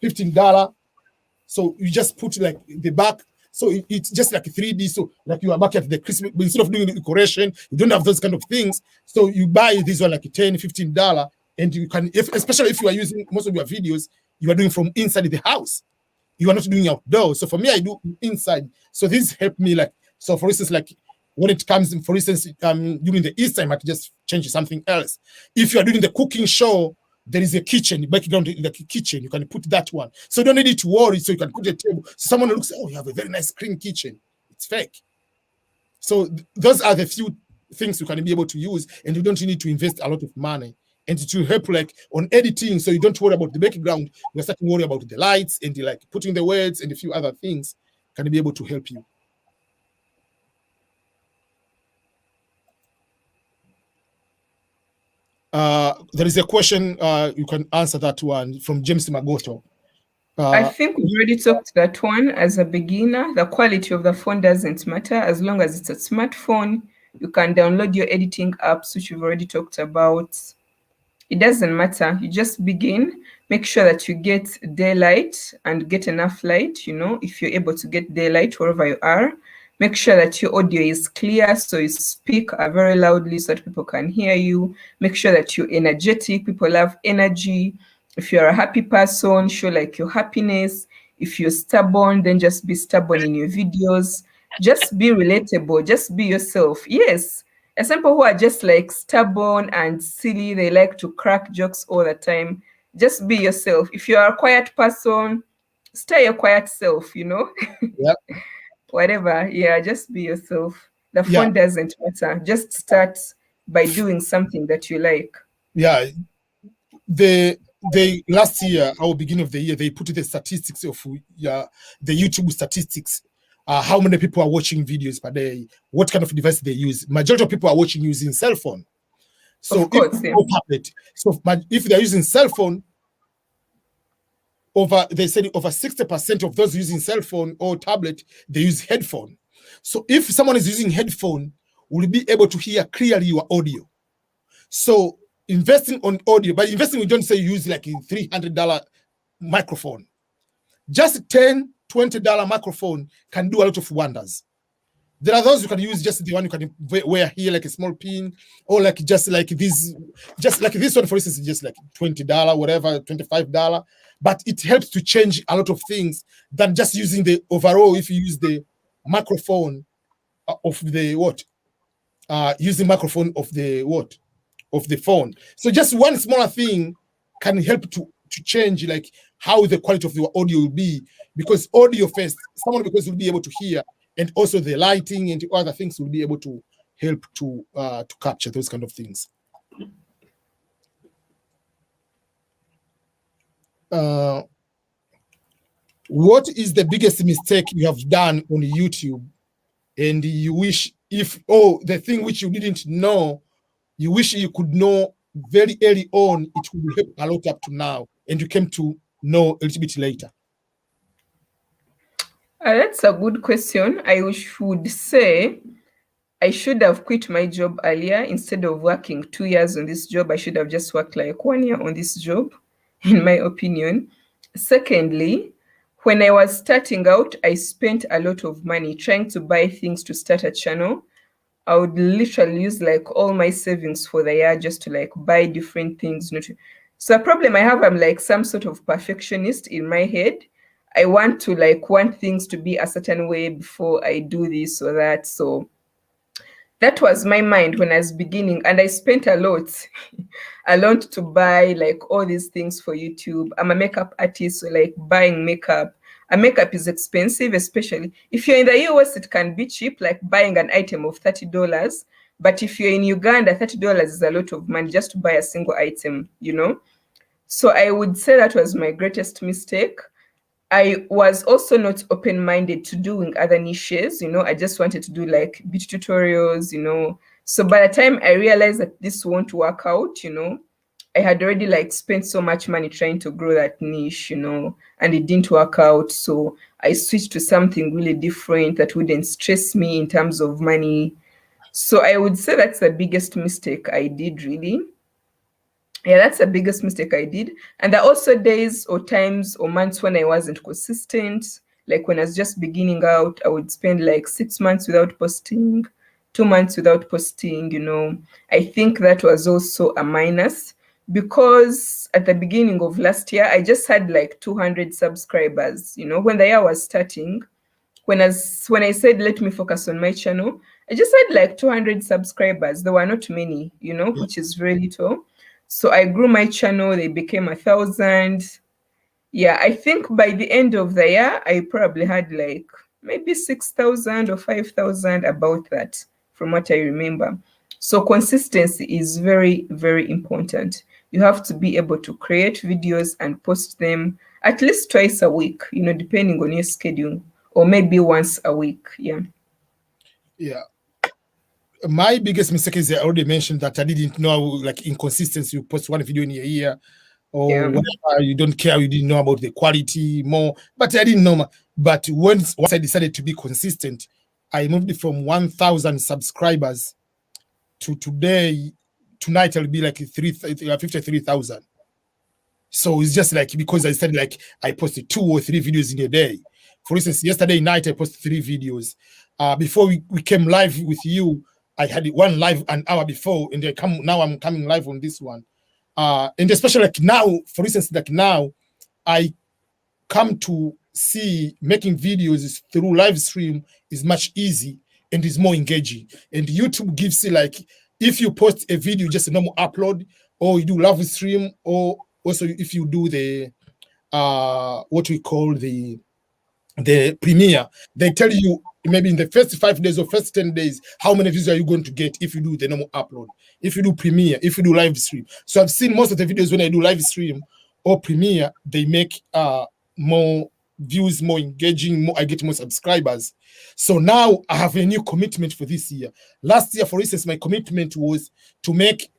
$15. So you just put like the back. So it's just like 3D. So like you are back at the Christmas, but instead of doing the decoration, you don't have those kind of things. So you buy this one like $10, $15, and you can, especially if you are using most of your videos, you are doing from inside the house. You are not doing outdoors. So for me, I do inside. So this helped me like, so for instance, like when it comes, for instance, during the Easter, I might just change something else. If you are doing the cooking show, there is a kitchen, background in the kitchen. You can put that one. So you don't need it to worry. So you can put a table. So someone looks, oh, you have a very nice clean kitchen. It's fake. So those are the few things you can be able to use, and you don't need to invest a lot of money. And it will help like on editing. So you don't worry about the background. You're starting to worry about the lights and like putting the words and a few other things can be able to help you. There is a question, you can answer that one from James Magoto. I think we've already talked that one. As a beginner, the quality of the phone doesn't matter. As long as it's a smartphone, you can download your editing apps, which we've already talked about. It doesn't matter. You just begin. Make sure that you get daylight and get enough light, you know, if you're able to get daylight wherever you are. Make sure that your audio is clear, so you speak very loudly so that people can hear you. Make sure that you're energetic. People have energy. If you're a happy person, show like your happiness. If you're stubborn, then just be stubborn in your videos. Just be relatable. Just be yourself. Yes. And some people who are just like stubborn and silly, they like to crack jokes all the time. Just be yourself. If you're a quiet person, stay your quiet self, you know? Yep. Whatever. Yeah, just be yourself. The phone doesn't matter. Just start by doing something that you like. Yeah. The last year, our beginning of the year, they put the statistics of the YouTube statistics. How many people are watching videos per day? What kind of device they use? Majority of people are watching using cell phone. So of course, if they're using cell phone, they said over 60% of those using cell phone or tablet, they use headphone. So if someone is using headphone, will be able to hear clearly your audio. So investing on audio, by investing, we don't say use like a $300 microphone. Just $10, $20 microphone can do a lot of wonders. There are those you can use just the one you can wear here, like a small pin, or like just like this one, for instance, just like $20, whatever, $25. But it helps to change a lot of things than just using the overall. If you use the microphone of the using microphone of the phone. So just one smaller thing can help to change like how the quality of the audio will be, because audio first, someone because will be able to hear, and also the lighting and other things will be able to help to capture those kind of things. What is the biggest mistake you have done on YouTube, and you wish the thing which you didn't know, you wish you could know very early on, it would help a lot up to now, and you came to know a little bit later? That's a good question. I would say I should have quit my job earlier. Instead of working 2 years on this job, I should have just worked like 1 year on this job, in my opinion. Secondly, when I was starting out, I spent a lot of money trying to buy things to start a channel. I would literally use like all my savings for the year just to like buy different things. So a problem I have, I'm like some sort of perfectionist in my head. I want things to be a certain way before I do this or that. So that was my mind when I was beginning, and I spent a lot to buy like all these things for YouTube. I'm a makeup artist, so like buying makeup. And makeup is expensive, especially if you're in the US, it can be cheap, like buying an item of $30. But if you're in Uganda, $30 is a lot of money just to buy a single item, So I would say that was my greatest mistake. I was also not open-minded to doing other niches, I just wanted to do like beauty tutorials, So by the time I realized that this won't work out, I had already like spent so much money trying to grow that niche, and it didn't work out. So I switched to something really different that wouldn't stress me in terms of money. So I would say that's the biggest mistake I did, really. Yeah, that's the biggest mistake I did. And there are also days or times or months when I wasn't consistent. Like when I was just beginning out, I would spend like 6 months without posting, 2 months without posting. I think that was also a minus, because at the beginning of last year, I just had like 200 subscribers. When the year was starting, when I said, let me focus on my channel, I just had like 200 subscribers. There were not many, which is very little. So I grew my channel, they became 1,000. Yeah, I think by the end of the year, I probably had like maybe 6,000 or 5,000, about that, from what I remember. So consistency is very, very important. You have to be able to create videos and post them at least twice a week, depending on your schedule, or maybe once a week. Yeah. Yeah. My biggest mistake is I already mentioned that I didn't know, like, inconsistency. You post one video in a year or whatever, you don't care, you didn't know about the quality more, but I didn't know. But once I decided to be consistent, I moved from 1,000 subscribers to tonight it'll be like 53,000. So it's just like, because I started, like, I posted 2 or 3 videos in a day. For instance, yesterday night I posted 3 videos. Before we came live with you, I had one live an hour before, and now I'm coming live on this one. And especially like now, for instance, like now, I come to see making videos through live stream is much easy and is more engaging. And YouTube gives you, like, if you post a video, just a normal upload, or you do live stream, or also if you do the what we call the premiere, they tell you maybe in the first 5 days or first 10 days how many views are you going to get if you do the normal upload, if you do premiere, if you do live stream. So I've seen most of the videos when I do live stream or premiere, they make more views, more engaging, I get more subscribers. So now I have a new commitment for this year. Last year, for instance, my commitment was to make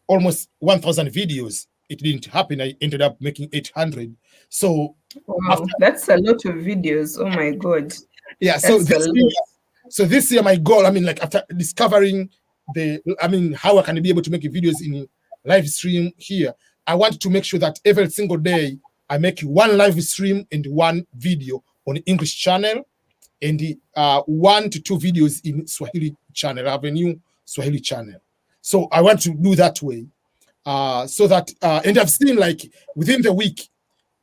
almost 1,000 videos. It didn't happen. I ended up making 800. So wow, that's a lot of videos. Oh my God. Yeah. So this year, my goal, like, after discovering how I can be able to make videos in live stream here, I want to make sure that every single day I make 1 live stream and 1 video on the English channel, and 1 to 2 videos in Swahili channel. I have a new Swahili channel. So I want to do that way. So that, and I've seen, like, within the week,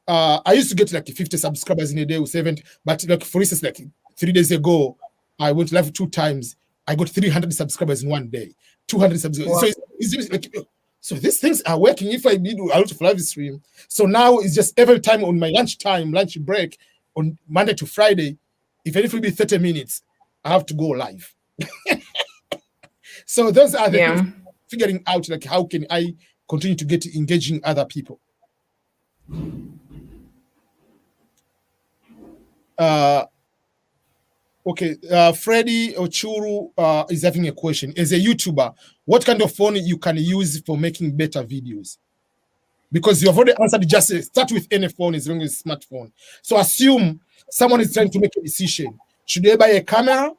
I used to get like 50 subscribers in a day or 70, but like, for instance, like 3 days ago, I went live 2 times. I got 300 subscribers in one day, 200 subscribers. Wow. So it's just like, so these things are working if I did a lot of live stream. So now it's just every time on my lunch break, on Monday to Friday, even if it be 30 minutes, I have to go live. So those are the things, figuring out like how can I continue to get engaging other people. Okay, Freddie Ochuru is having a question. As a YouTuber, what kind of phone you can use for making better videos? Because you've already answered, just start with any phone as long as smartphone. So assume someone is trying to make a decision. Should I buy a camera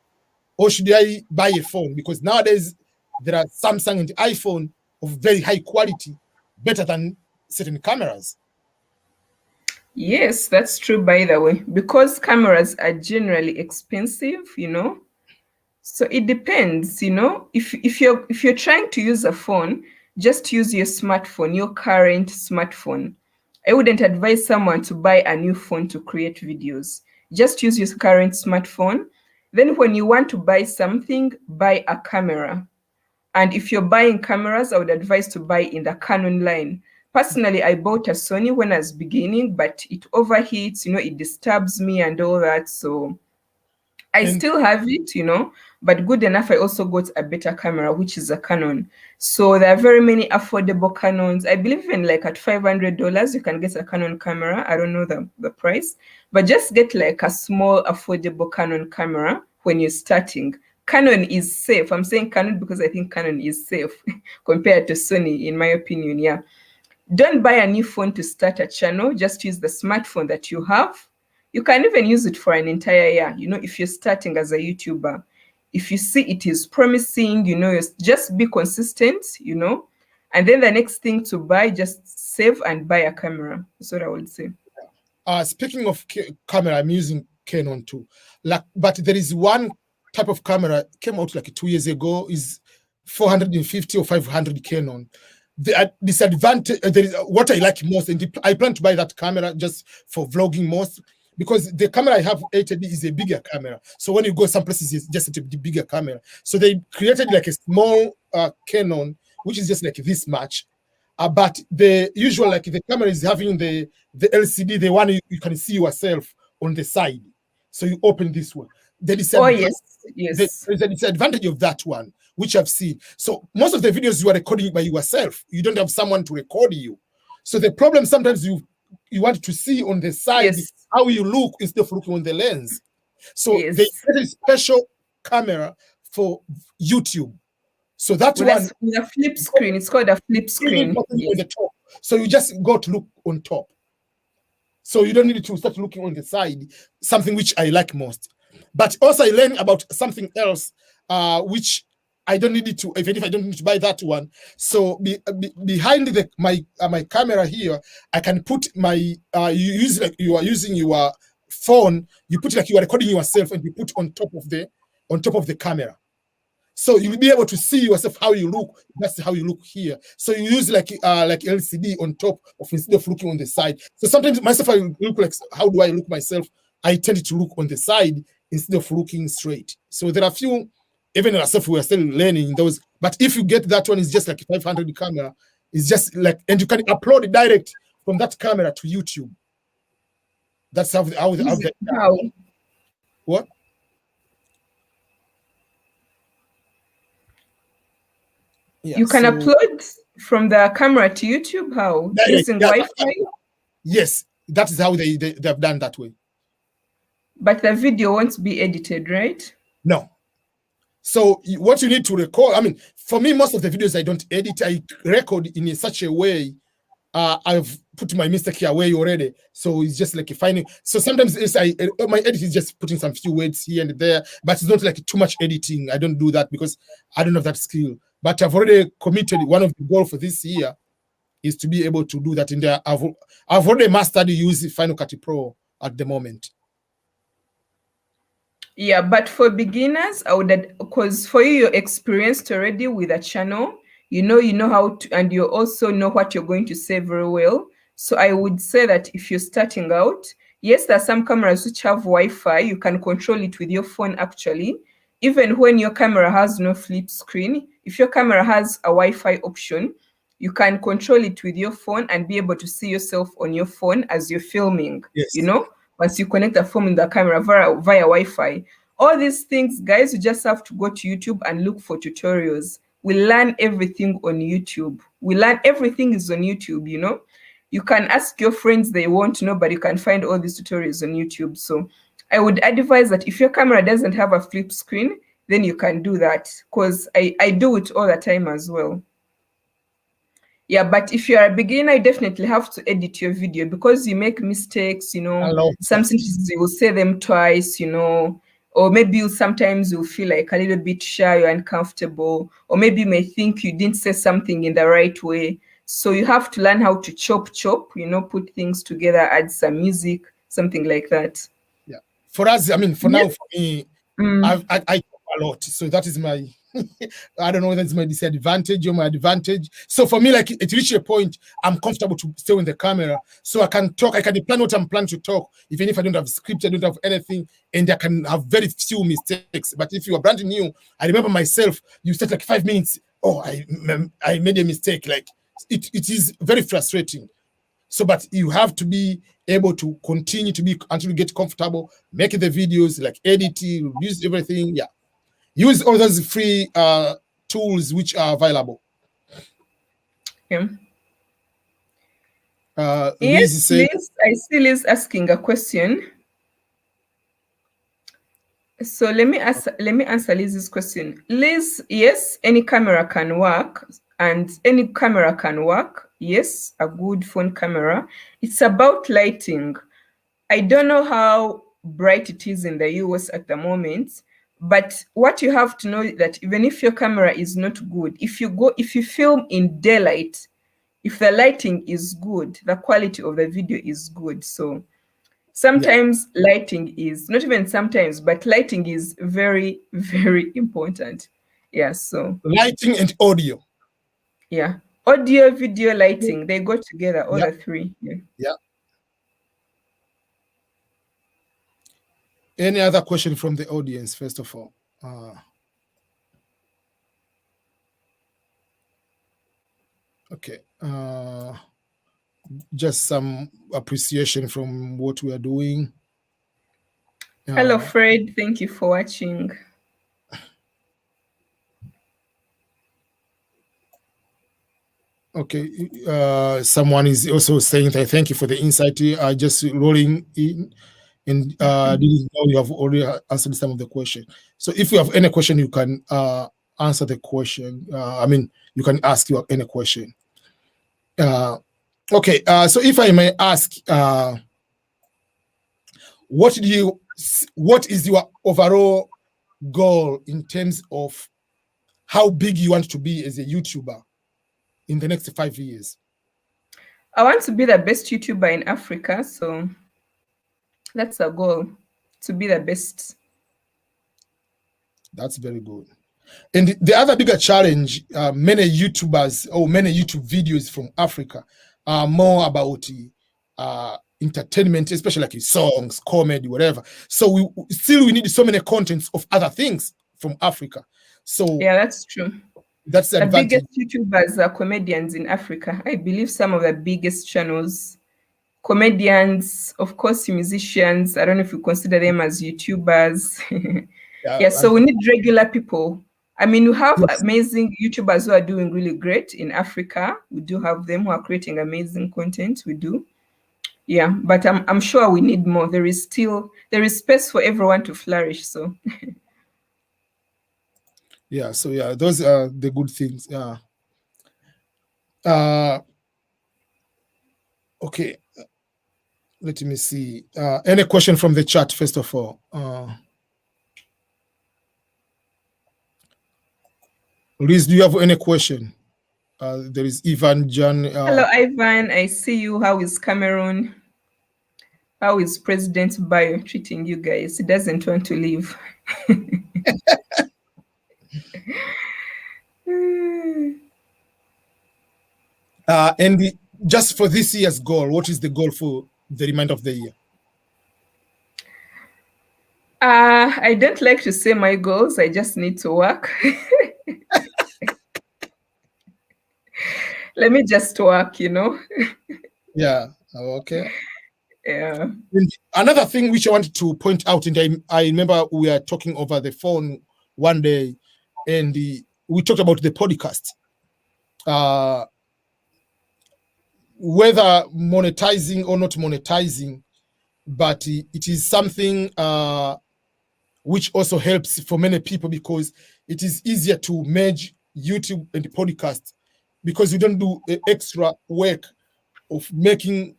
or should I buy a phone? Because nowadays there are Samsung and iPhone of very high quality, better than certain cameras. Yes, that's true, by the way, because cameras are generally expensive, So it depends, if you're trying to use a phone, just use your smartphone, your current smartphone. I wouldn't advise someone to buy a new phone to create videos. Just use your current smartphone. Then when you want to buy something, buy a camera. And if you're buying cameras, I would advise to buy in the Canon line. Personally, I bought a Sony when I was beginning, but it overheats, it disturbs me and all that. So I still have it, but good enough. I also got a better camera, which is a Canon. So there are very many affordable Canons. I believe even like at $500, you can get a Canon camera. I don't know the price, but just get like a small affordable Canon camera when you're starting. Canon is safe. I'm saying Canon because I think Canon is safe compared to Sony, in my opinion. Yeah. Don't buy a new phone to start a channel. Just use the smartphone that you have. You can even use it for an entire year. If you're starting as a YouTuber, if you see it is promising, just be consistent, and then the next thing to buy, just save and buy a camera. That's what I would say. Speaking of camera, I'm using Canon too. But there is one type of camera came out like 2 years ago, is 450 or 500 Canon. The disadvantage, what I like most, and I plan to buy that camera just for vlogging most, because the camera I have 8D is a bigger camera. So when you go some places, it's just a bigger camera. So they created like a small Canon, which is just like this much. But the usual, like the camera is having the LCD, the one you can see yourself on the side. So you open this one. Yes. There's a disadvantage of that one, which I've seen. So most of the videos you are recording by yourself. You don't have someone to record you. So the problem sometimes you want to see on the side how you look instead of looking on the lens. So they created a special camera for YouTube. So that one with a flip screen. It's called a flip screen. On the top. So you just go to look on top. So you don't need to start looking on the side, something which I like most. But also I learned about something else, which I don't need it to, even if I don't need to buy that one. So behind my camera here, I can put my you are using your phone, you put like you are recording yourself and you put on top of the camera. So you'll be able to see yourself how you look. That's how you look here. So you use like LCD on top of instead of looking on the side. So sometimes myself I look like, how do I look myself? I tend to look on the side instead of looking straight. So there are a few, even ourselves, we are still learning those. But if you get that one, it's just like a 500 camera. It's just like, and you can upload it direct from that camera to YouTube. That's how what? Yeah, you can upload from the camera to YouTube. How? Using Wi-Fi? Yes, that is how they have done that way. But the video won't be edited, right? No. So what you need to record, I mean, for me, most of the videos I don't edit, I record in such a way. I've put my mistake here away already. So it's just like finding. So sometimes my edit is just putting some few words here and there, but it's not like too much editing. I don't do that because I don't have that skill. But I've already committed, one of the goals for this year is to be able to do that in there. I've already mastered using Final Cut Pro at the moment. Yeah, but for beginners, I would, because for you, you're experienced already with a channel, you know how to, and you also know what you're going to say very well. So I would say that if you're starting out, yes, there are some cameras which have Wi-Fi. You can control it with your phone, actually. even when your camera has no flip screen, if your camera has a Wi-Fi option, you can control it with your phone and be able to see yourself on your phone as you're filming, Yes. you know, once you connect the phone in the camera via Wi-Fi. All these things, guys, you just have to go to YouTube and look for tutorials. We learn everything on YouTube. We learn everything is on YouTube, you know. You can ask your friends, they won't know, but you can find all these tutorials on YouTube. So I would advise that if your camera doesn't have a flip screen, then you can do that, because I do it all the time as well. Yeah, but if you're a beginner, you definitely have to edit your video because you make mistakes, you know. Some sentences you will say them twice, you know, or maybe sometimes you'll feel like a little bit shy or uncomfortable, or maybe you may think you didn't say something in the right way. So you have to learn how to chop, you know, put things together, add some music, something like that. Yeah. For us, I mean, for now, for me, I talk a lot. So that is my, I don't know whether it's my disadvantage or my advantage. So for me, like it reached a point, I'm comfortable to stay on the camera. So I can talk, I can plan what I'm planning to talk. Even if I don't have script, I don't have anything, and I can have very few mistakes. But if you are brand new, I remember myself, you start like 5 minutes, oh, I made a mistake. Like it is very frustrating. So, but you have to be able to continue to be until you get comfortable, make the videos, like editing, use everything. Yeah. Use all those free tools which are available. Yeah. Liz, Liz, I see Liz asking a question. So let me answer Liz's question. Liz, yes, any camera can work, and any camera can work. Yes, a good phone camera. It's about lighting. I don't know how bright it is in the US at the moment, but what you have to know is that even if your camera is not good, if you film in daylight, if the lighting is good, the quality of the video is good. So sometimes lighting is, not even sometimes, but lighting is very, very important. Yeah, so. Lighting and audio. Yeah, audio, video, lighting, they go together, all the three. Yeah. Any other question from the audience, first of all? Okay. Just some appreciation from what we are doing. Hello, Fred. Thank you for watching. Okay. Someone is also saying that thank you for the insight. Just rolling in and didn't know you have already answered some of the question. So if you have any question, you can answer the question. I mean, you can ask you any question. Okay. So if I may ask, what is your overall goal in terms of how big you want to be as a YouTuber in the next 5 years? I want to be the best YouTuber in Africa, so that's a goal, to be the best. That's very good. And the other bigger challenge, many YouTubers or many YouTube videos from Africa are more about entertainment, especially like songs, comedy, whatever. So we need so many contents of other things from Africa. So yeah, that's true. That's the advantage. Biggest YouTubers are comedians in Africa. I believe some of the biggest channels, comedians, of course, musicians. I don't know if you consider them as YouTubers. Yeah, so we need regular people. I mean, we have amazing YouTubers who are doing really great in Africa. We do have them who are creating amazing content. We do. Yeah, but I'm sure we need more. There is space for everyone to flourish. So yeah, so yeah, those are the good things. Yeah. Okay. Let me see. Any question from the chat, first of all? Liz, do you have any question? There is Ivan John. Hello, Ivan. I see you. How is Cameroon? How is President Bio treating you guys? He doesn't want to leave. And just for this year's goal, what is the goal for the remainder of the year? I don't like to say my goals. I just need to work. Let me just work, Yeah. Okay. Yeah. And another thing which I wanted to point out, and I remember we were talking over the phone one day, and we talked about the podcast. Whether monetizing or not monetizing, but it is something which also helps for many people because it is easier to merge YouTube and the podcast because you don't do extra work of making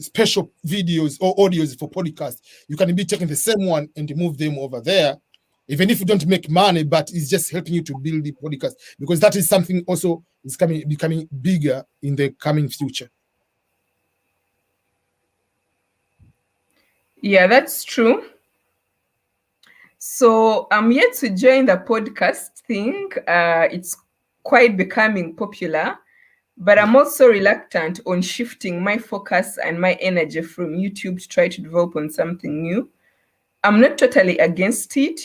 special videos or audios for podcasts. You can be taking the same one and move them over there, even if you don't make money, but it's just helping you to build the podcast because that is something also is becoming bigger in the coming future. Yeah, that's true. So I'm yet to join the podcast thing. It's quite becoming popular, but I'm also reluctant on shifting my focus and my energy from YouTube to try to develop on something new. I'm not totally against it,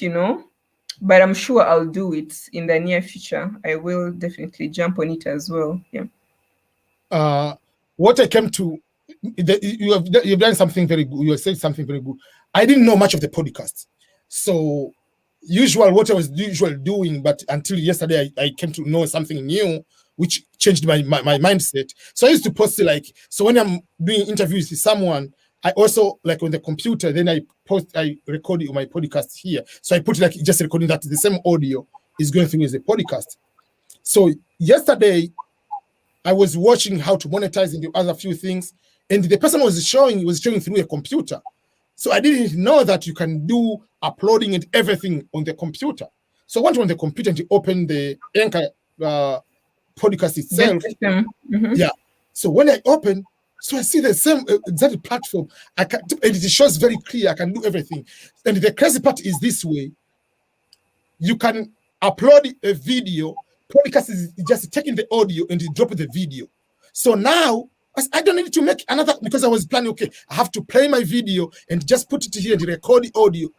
but I'm sure I'll do it in the near future. I will definitely jump on it as well. Yeah. What I came to, you've done something very good. You have said something very good. I didn't know much of the podcast, so what I was usually doing, but until yesterday, I came to know something new, which changed my mindset. So I used to post so when I'm doing interviews with someone, I also on the computer, then I record my podcast here. So I put just recording that the same audio is going through as a podcast. So yesterday, I was watching how to monetize and do other few things, and the person was showing through a computer. So I didn't know that you can do uploading and everything on the computer. So I went on the computer and open the Anchor podcast itself. Mm-hmm. Yeah. So when I open, so I see the same exact platform. And it shows very clear. I can do everything. And the crazy part is this way: you can upload a video. Podcast is just taking the audio and drop the video. So now I don't need to make another because I was planning, okay, I have to play my video and just put it here and record the audio.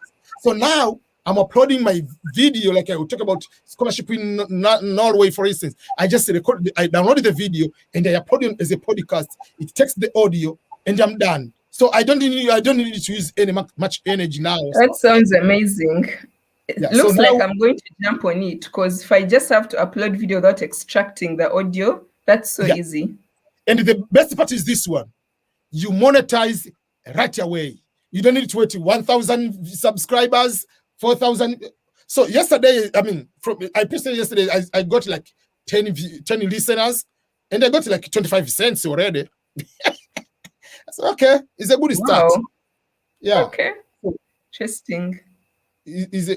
So now I'm uploading my video, like I will talk about scholarship in Norway, for instance. I downloaded the video and I upload it as a podcast. It takes the audio and I'm done. So I don't need to use much energy now. That sounds amazing. It looks so now, like I'm going to jump on it because if I just have to upload video without extracting the audio, that's so easy. And the best part is this one: you monetize right away. You don't need to wait to 1,000 subscribers, 4,000. So yesterday, I posted yesterday, I got 10 listeners, and I got 25 cents already. So, okay, it's a good start. Wow. Yeah. Okay. Interesting. This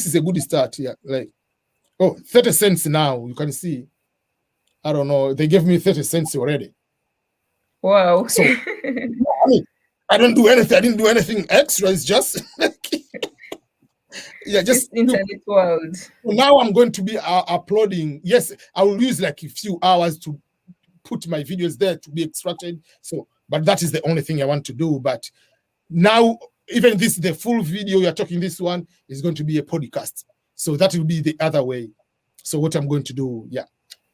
is a good start. Yeah. 30 cents now. You can see. I don't know. They gave me 30 cents already. Wow. So I don't do anything. I didn't do anything extra. It's just just internet world. Now I'm going to be uploading. Yes, I will use a few hours to put my videos there to be extracted. So, but that is the only thing I want to do. But now, even the full video you're talking, this one is going to be a podcast. So that will be the other way. So what I'm going to do, yeah.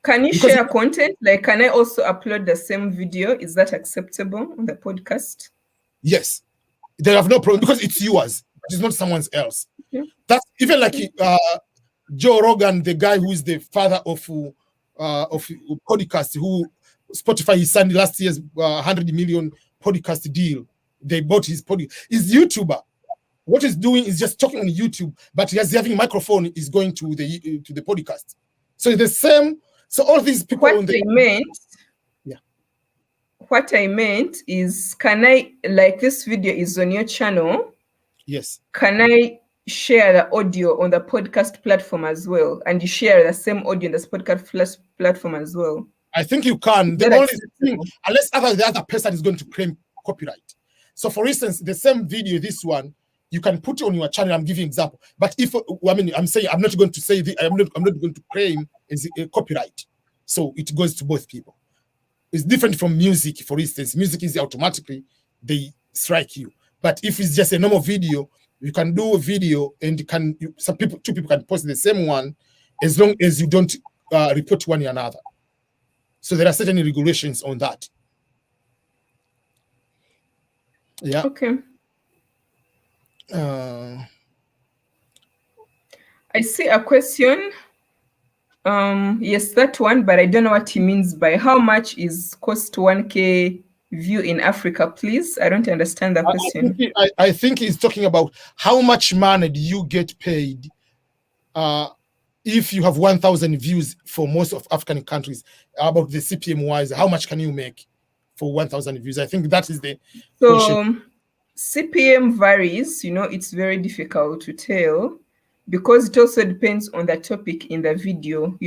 Can you share content? Can I also upload the same video? Is that acceptable on the podcast? Yes. They have no problem because it's yours. It's not someone else. Okay. That's even Joe Rogan, the guy who is the father of podcast, who Spotify he signed last year's 100 million podcast deal. They bought his podcast. He's YouTuber. What he's doing is just talking on YouTube, but he's having a microphone is going to the podcast. So the same. So all these people. What I meant is, can I, this video is on your channel? Yes. Can I share the audio on the podcast platform as well? And you share the same audio on the podcast platform as well? I think you can. The only thing, unless the other person is going to claim copyright. So for instance, the same video, this one, you can put it on your channel. I'm giving an example. But I'm saying I'm not going to say I'm not going to claim as a copyright. So it goes to both people. It's different from music, for instance. Music is automatically they strike you. But if it's just a normal video, you can do a video and two people can post the same one as long as you don't report one another. So there are certain regulations on that. Yeah. Okay. I see a question. Yes, that one, but I don't know what he means by how much is cost 1K view in Africa, please. I don't understand the question. I think he's talking about how much money do you get paid if you have 1,000 views for most of African countries, about the CPM wise, how much can you make for 1,000 views? I think that is the question. CPM varies, it's very difficult to tell because it also depends on the topic in the video,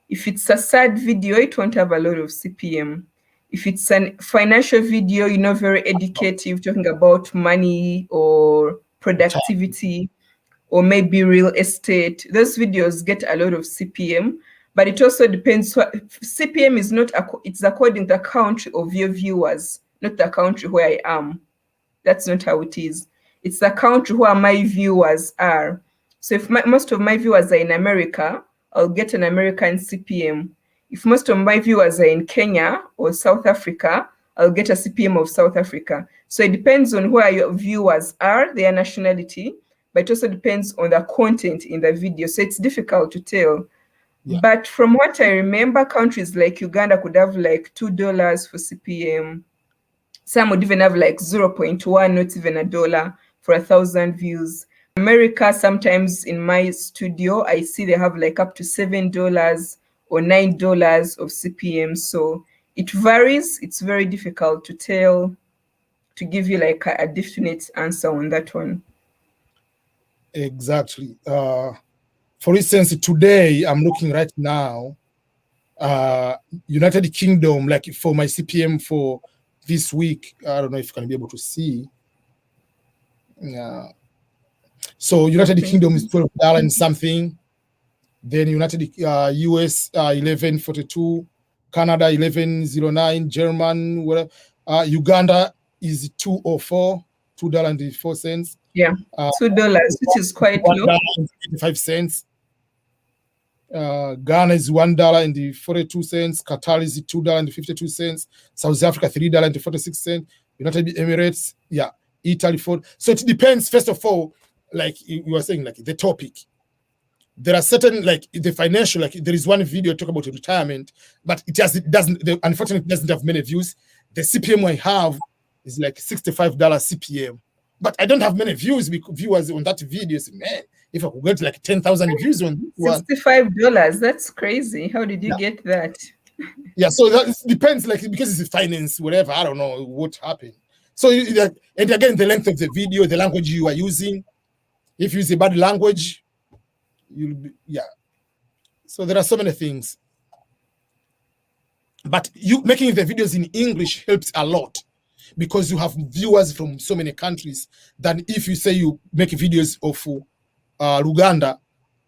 If it's a sad video, it won't have a lot of CPM. If it's a financial video, very educative, talking about money or productivity, or maybe real estate, those videos get a lot of CPM, but it also depends. CPM is not, it's according to the country of your viewers, not the country where I am. That's not how it is. It's the country where my viewers are. So if most of my viewers are in America, I'll get an American CPM. If most of my viewers are in Kenya or South Africa, I'll get a CPM of South Africa. So it depends on where your viewers are, their nationality, but it also depends on the content in the video. So it's difficult to tell. Yeah. But from what I remember, countries like Uganda could have like $2 for CPM. Some would even have like 0.1, not even $1 for 1,000 views. America, sometimes in my studio, I see they have like up to $7 or $9 of CPM. So it varies. It's very difficult to tell, to give you like a definite answer on that one. Exactly. For instance, today I'm looking right now, United Kingdom, like for my CPM for this week, I don't know if you can be able to see. So United Kingdom is $12 and something. Then United US 11.42, Canada 11.09, German whatever. Uganda is $2.04, $2.04. Yeah, $2, which is quite low. $1.85. Ghana is $1.42. Qatar is $2.52. South Africa $3.46. United Emirates, yeah, Italy $4. So it depends. First of all, like you were saying, like the topic. There are certain, like the financial, like there is one video talk about retirement, but unfortunately it doesn't have many views. The CPM I have is like $65 CPM, but I don't have many viewers on that video. So, man, if I could get like 10,000 views on this one. $65, that's crazy. How did you get that? Yeah, so that depends, like because it's finance, whatever. I don't know what happened. So, and again, the length of the video, the language you are using. If you use a bad language, you'll be, yeah. So there are so many things. But you making the videos in English helps a lot because you have viewers from so many countries than if you say you make videos of Uganda,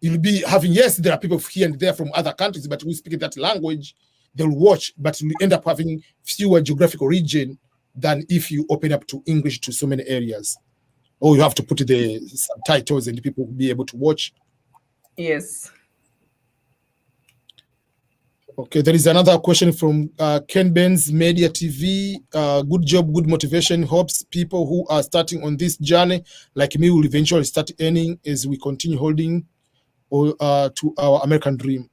you'll be having, yes, there are people here and there from other countries, but we speak that language, they'll watch, but you'll end up having fewer geographical region than if you open up to English to so many areas. Or you have to put the subtitles and people will be able to watch. Yes. Okay, there is another question from Ken Benz Media TV. Good job, good motivation. Hopes people who are starting on this journey, like me, will eventually start earning as we continue holding to our American dream.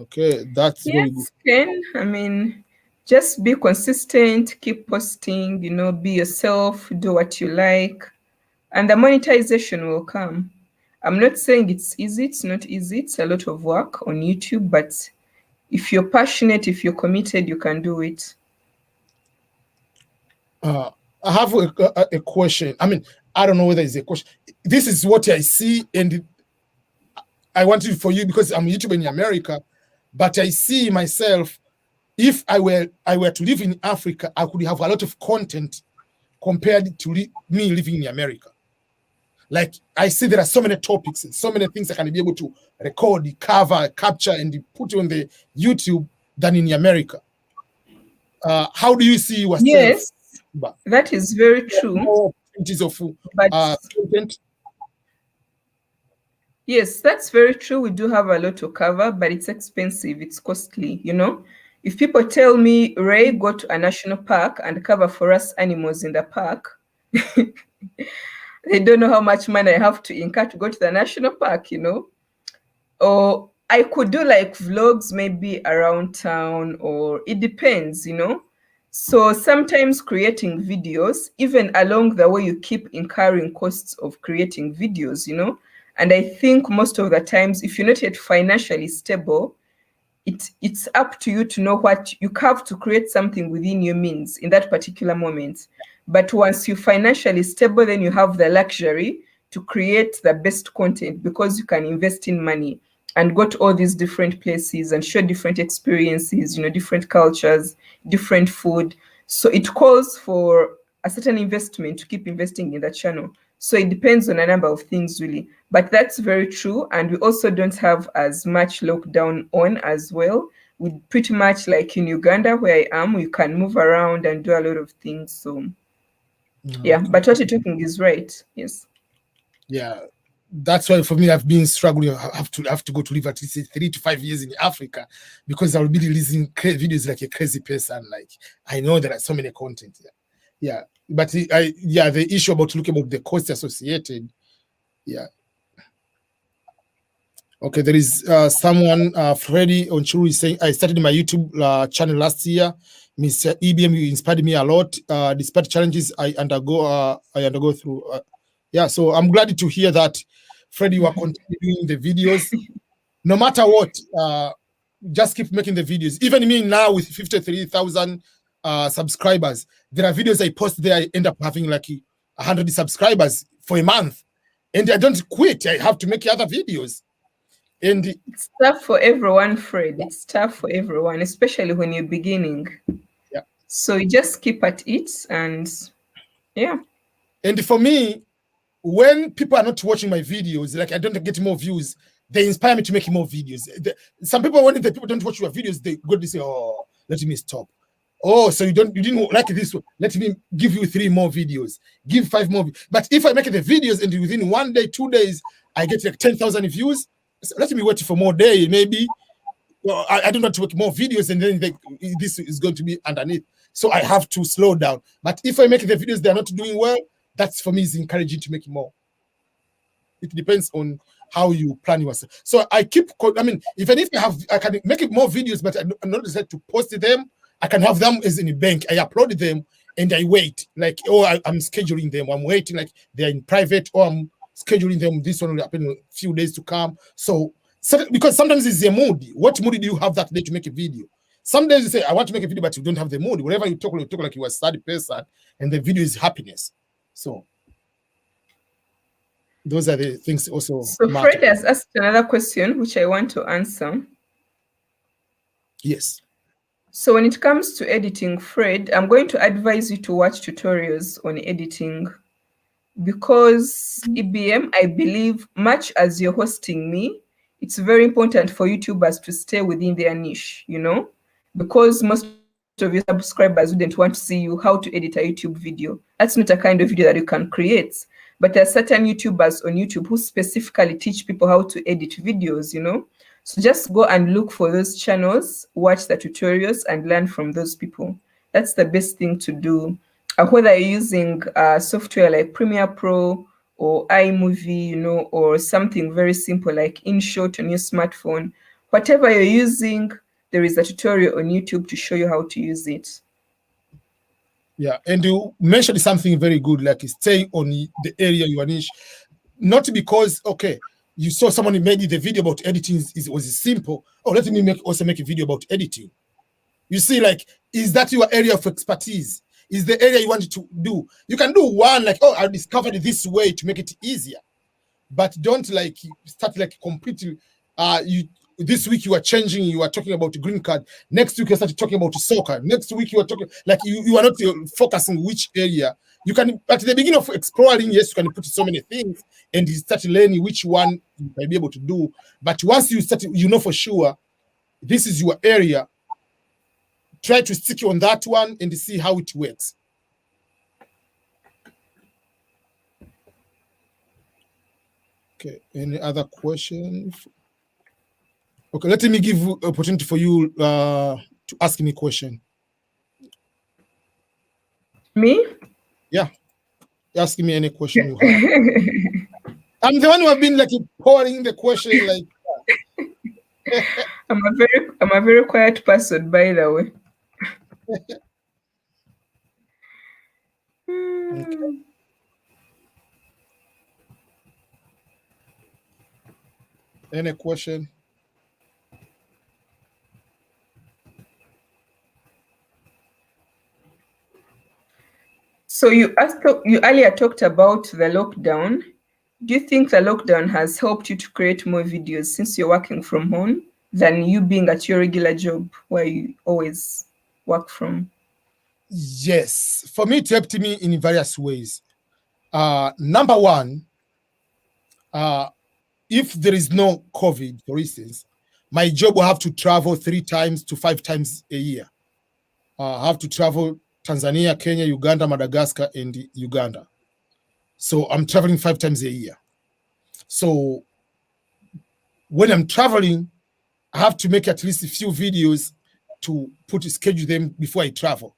Okay, that's very good. Ken, I mean, just be consistent, keep posting, be yourself, do what you like, and the monetization will come. I'm not saying it's easy. It's not easy. It's a lot of work on YouTube, but if you're passionate, if you're committed, you can do it. I have a question. I mean, I don't know whether it's a question. This is what I see, and I want it for you because I'm a YouTuber in America, but I see myself, if I were to live in Africa, I could have a lot of content compared to me living in America. Like I see there are so many topics and so many things I can be able to record, cover, capture, and put on the YouTube than in America. How do you see yourself? Yes, that is very true. opportunities of But content. yes, that's very true. We do have a lot to cover, but it's expensive. It's costly, you know. If people tell me, Ray, go to a national park and cover for us animals in the park, they don't know how much money I have to incur to go to the national park, you know. Or I could do like vlogs maybe around town, or it depends, you know. So sometimes creating videos, even along the way, you keep incurring costs of creating videos, you know. And I think most of the times, if you're not yet financially stable, it's up to you to know what you have to create something within your means in that particular moment. But once you're financially stable, then you have the luxury to create the best content, because you can invest in money and go to all these different places and share different experiences, you know, different cultures, different food. So it calls for a certain investment to keep investing in the channel. So it depends on a number of things, really. But that's very true. And we also don't have as much lockdown on as well. We pretty much, like in Uganda, where I am, we can move around and do a lot of things. So yeah, but what you're talking is right. Yes. Yeah, that's why for me I've been struggling. I have to go to live at least 3 to 5 years in Africa, because I'll be releasing videos like a crazy person. Like, I know there are so many content. Yeah. But the issue about looking about the cost associated. Yeah. Okay, there is someone, Freddie Onchuru, is saying, I started my YouTube channel last year. Mr. EBM, you inspired me a lot. Despite challenges I undergo through. Yeah, so I'm glad to hear that, Freddie, you are continuing the videos. No matter what, just keep making the videos. Even me now with 53,000 subscribers, there are videos I post there, I end up having like 100 subscribers for a month. And I don't quit. I have to make other videos. And it's tough for everyone, Fred. It's tough for everyone, especially when you're beginning. Yeah. So you just keep at it, and yeah. And for me, when people are not watching my videos, like I don't get more views, they inspire me to make more videos. Some people, when the people don't watch your videos, they go to say, "Oh, let me stop." Oh, so you didn't like this one? Let me give you 3 more videos, give 5 more. But if I make the videos and within 1 day, 2 days, I get like 10,000 views, so let me wait for more day. Maybe I don't want to make more videos, and then this is going to be underneath. So I have to slow down. But if I make the videos, they're not doing well, that's for me is encouraging to make more. It depends on how you plan yourself. So I keep, even if I can make more videos, but I'm not decided to post them. I can have them as in a bank. I upload them and I wait. Like, I'm scheduling them. I'm waiting, like they're in private, or I'm scheduling them. This one will happen in a few days to come. So because sometimes it's a mood. What mood do you have that day to make a video? Some days you say, I want to make a video, but you don't have the mood. Whenever you talk like you are a sad person, and the video is happiness. So those are the things also. So Fred has asked another question, which I want to answer. Yes. So when it comes to editing, Fred, I'm going to advise you to watch tutorials on editing, because EBM, I believe, much as you're hosting me, it's very important for YouTubers to stay within their niche, you know, because most of your subscribers wouldn't want to see you how to edit a YouTube video. That's not a kind of video that you can create. But there are certain YouTubers on YouTube who specifically teach people how to edit videos, you know. So just go and look for those channels, watch the tutorials, and learn from those people. That's the best thing to do. Whether you're using software like Premiere Pro or iMovie, you know, or something very simple like InShot on your smartphone, whatever you're using, there is a tutorial on YouTube to show you how to use it. Yeah, and you mentioned something very good, like stay on the area you are niche. Not because, okay, you saw someone who made the video about editing was simple. Oh, let me also make a video about editing. You see, like, is that your area of expertise? Is the area you want to do? You can do one, like, oh, I discovered this way to make it easier. But don't like start like completely. This week you are changing. You are talking about green card. Next week you start talking about soccer. Next week you are talking like you are not focusing which area. You can at the beginning of exploring. Yes, you can put so many things and you start learning which one you might be able to do. But once you start, you know for sure this is your area. Try to stick on that one and see how it works. Okay. Any other question? Okay, let me give opportunity for you to ask me a question. Me? Yeah. Ask me any question you have. I'm the one who have been like pouring the question like I'm a very quiet person, by the way. Okay. Any question? So you earlier talked about the lockdown. Do you think the lockdown has helped you to create more videos since you're working from home than you being at your regular job where you always work from? Yes. For me, it helped me in various ways. Number one, if there is no COVID, for instance, my job will have to travel 3 times to 5 times a year. I have to travel Tanzania, Kenya, Uganda, Madagascar, and Uganda. So I'm traveling 5 times a year. So when I'm traveling, I have to make at least a few videos to schedule them before I travel.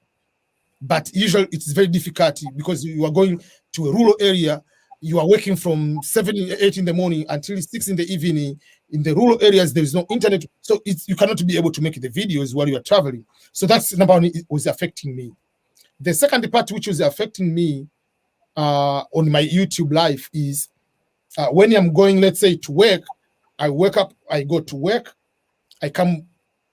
But usually it's very difficult because you are going to a rural area. You are working from 7, 8 in the morning until 6 in the evening. In the rural areas, there is no internet. So you cannot be able to make the videos while you are traveling. So that's number one, it was affecting me. The second part, which was affecting me on my YouTube life, is when I'm going, let's say, to work, I wake up, I go to work, I come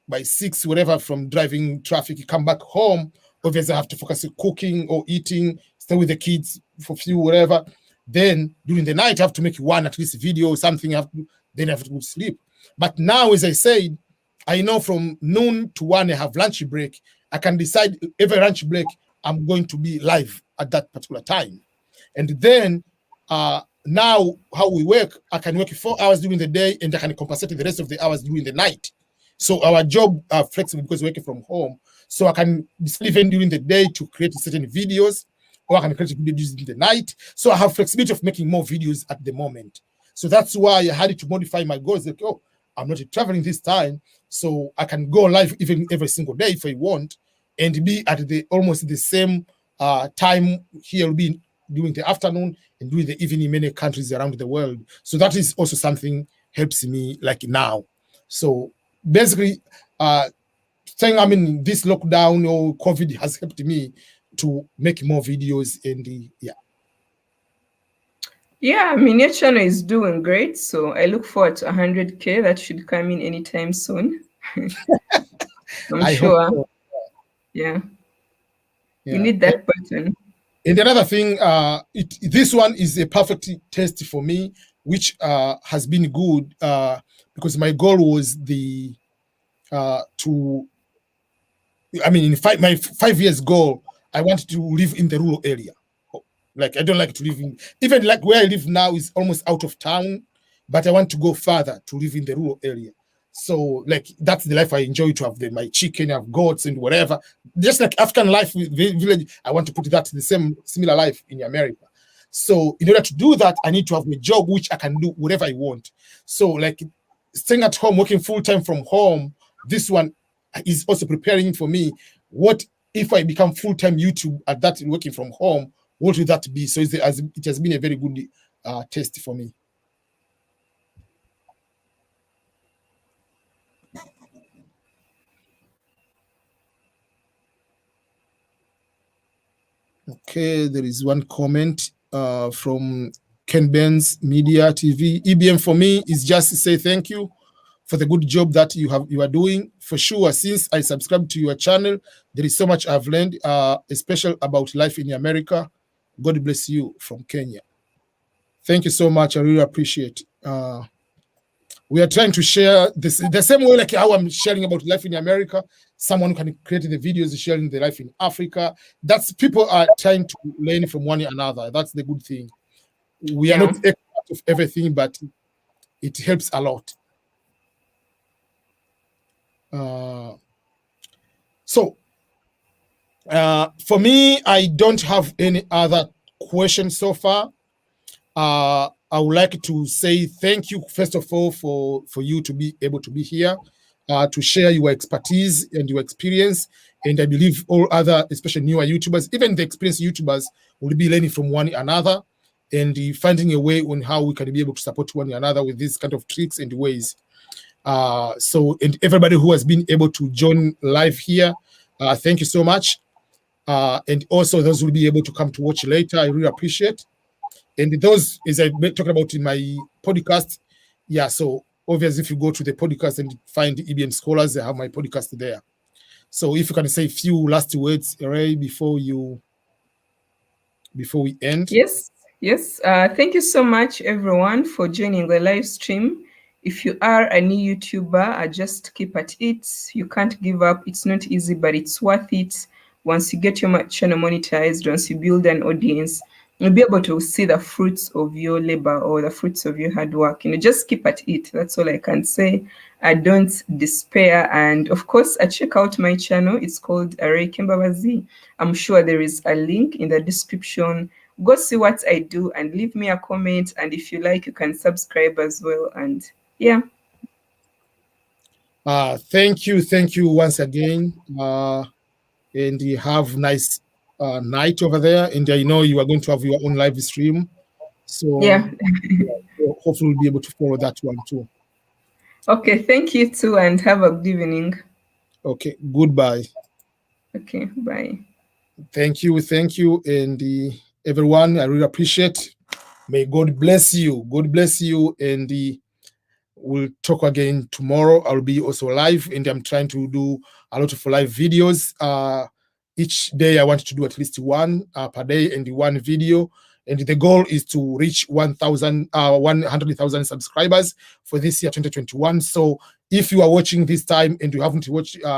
by 6, whatever, from driving traffic, you come back home. Obviously, I have to focus on cooking or eating, stay with the kids for a few, whatever. Then during the night, I have to make one at least video or something. Then I have to go to sleep. But now, as I said, I know from noon to 1, I have lunch break. I can decide every lunch break, I'm going to be live at that particular time. And then now how we work, I can work 4 hours during the day and I can compensate the rest of the hours during the night. So our job are flexible because we're working from home. So I can decide even during the day to create certain videos, or I can create videos in the night. So I have flexibility of making more videos at the moment. So that's why I had to modify my goals. Like, oh, I'm not traveling this time, so I can go live even every single day if I want, and be at the almost the same time. Here will be during the afternoon and during the evening in many countries around the world. So that is also something helps me like now. So basically, saying I'm in this lockdown or COVID has helped me to make more videos and yeah. Yeah, I mean, your channel is doing great. So I look forward to 100K. That should come in anytime soon. I'm I hope sure. so. Yeah. You Yeah. need that button. And another thing, this one is a perfect test for me, which has been good because my goal was in my 5 years goal, I want to live in the rural area. Like I don't like to live in, even like where I live now is almost out of town, but I want to go further to live in the rural area. So like that's the life I enjoy, to have my chicken, have goats and whatever. Just like African life with village, I want to put that the same similar life in America. So in order to do that, I need to have a job which I can do whatever I want. So like staying at home, working full time from home, this one is also preparing for me. What if I become full time YouTube at that, working from home? What would that be? So it has been a very good test for me. Okay, there is one comment from Ken Benz Media TV. EBM for me is just to say thank you for the good job that you are doing. For sure, since I subscribed to your channel, there is so much I've learned, especially about life in America. God bless you, from Kenya. Thank you so much. I really appreciate. We are trying to share this the same way like how I'm sharing about life in America. Someone can create the videos sharing the life in Africa. That's people are trying to learn from one another. That's the good thing. We are not expert of everything, but it helps a lot. For me, I don't have any other questions so far. I would like to say thank you, first of all, for you to be able to be here, to share your expertise and your experience. And I believe all other, especially newer YouTubers, even the experienced YouTubers, will be learning from one another and finding a way on how we can be able to support one another with these kind of tricks and ways. So, and everybody who has been able to join live here, thank you so much. And also those who will be able to come to watch later, I really appreciate. And those, as I talked about in my podcast, yeah, so obviously if you go to the podcast and find EBM Scholars, I have my podcast there. So if you can say a few last words, Ray, before we end. Yes. Thank you so much, everyone, for joining the live stream. If you are a new YouTuber, just keep at it. You can't give up. It's not easy, but it's worth it. Once you get your channel monetized, once you build an audience, you'll be able to see the fruits of your labor or the fruits of your hard work. Just keep at it. That's all I can say. Don't despair. And of course, check out my channel. It's called Ray Kembabazi. I'm sure there is a link in the description. Go see what I do and leave me a comment. And if you like, you can subscribe as well. And yeah. Thank you once again. And you have nice night over there. And I know you are going to have your own live stream. So yeah, hopefully we'll be able to follow that one too. Okay, thank you too, and have a good evening. Okay, goodbye. Okay, bye. Thank you, and everyone, I really appreciate. May God bless you. God bless you, and we'll talk again tomorrow. I'll be also live, and I'm trying to do a lot of live videos. Each day I want to do at least one per day and one video. And the goal is to reach 100,000 subscribers for this year, 2021. So if you are watching this time and you haven't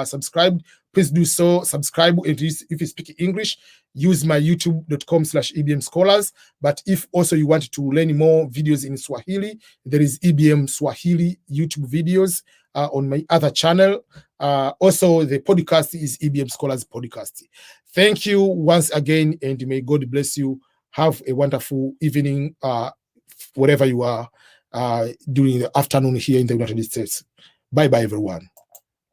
subscribed, please do so. Subscribe. And if you speak English, use my youtube.com/EBM Scholars. But if also you want to learn more videos in Swahili, there is EBM Swahili YouTube videos on my other channel. Also, the podcast is EBM Scholars Podcast. Thank you once again, and may God bless you. Have a wonderful evening, wherever you are, during the afternoon here in the United States. Bye-bye, everyone.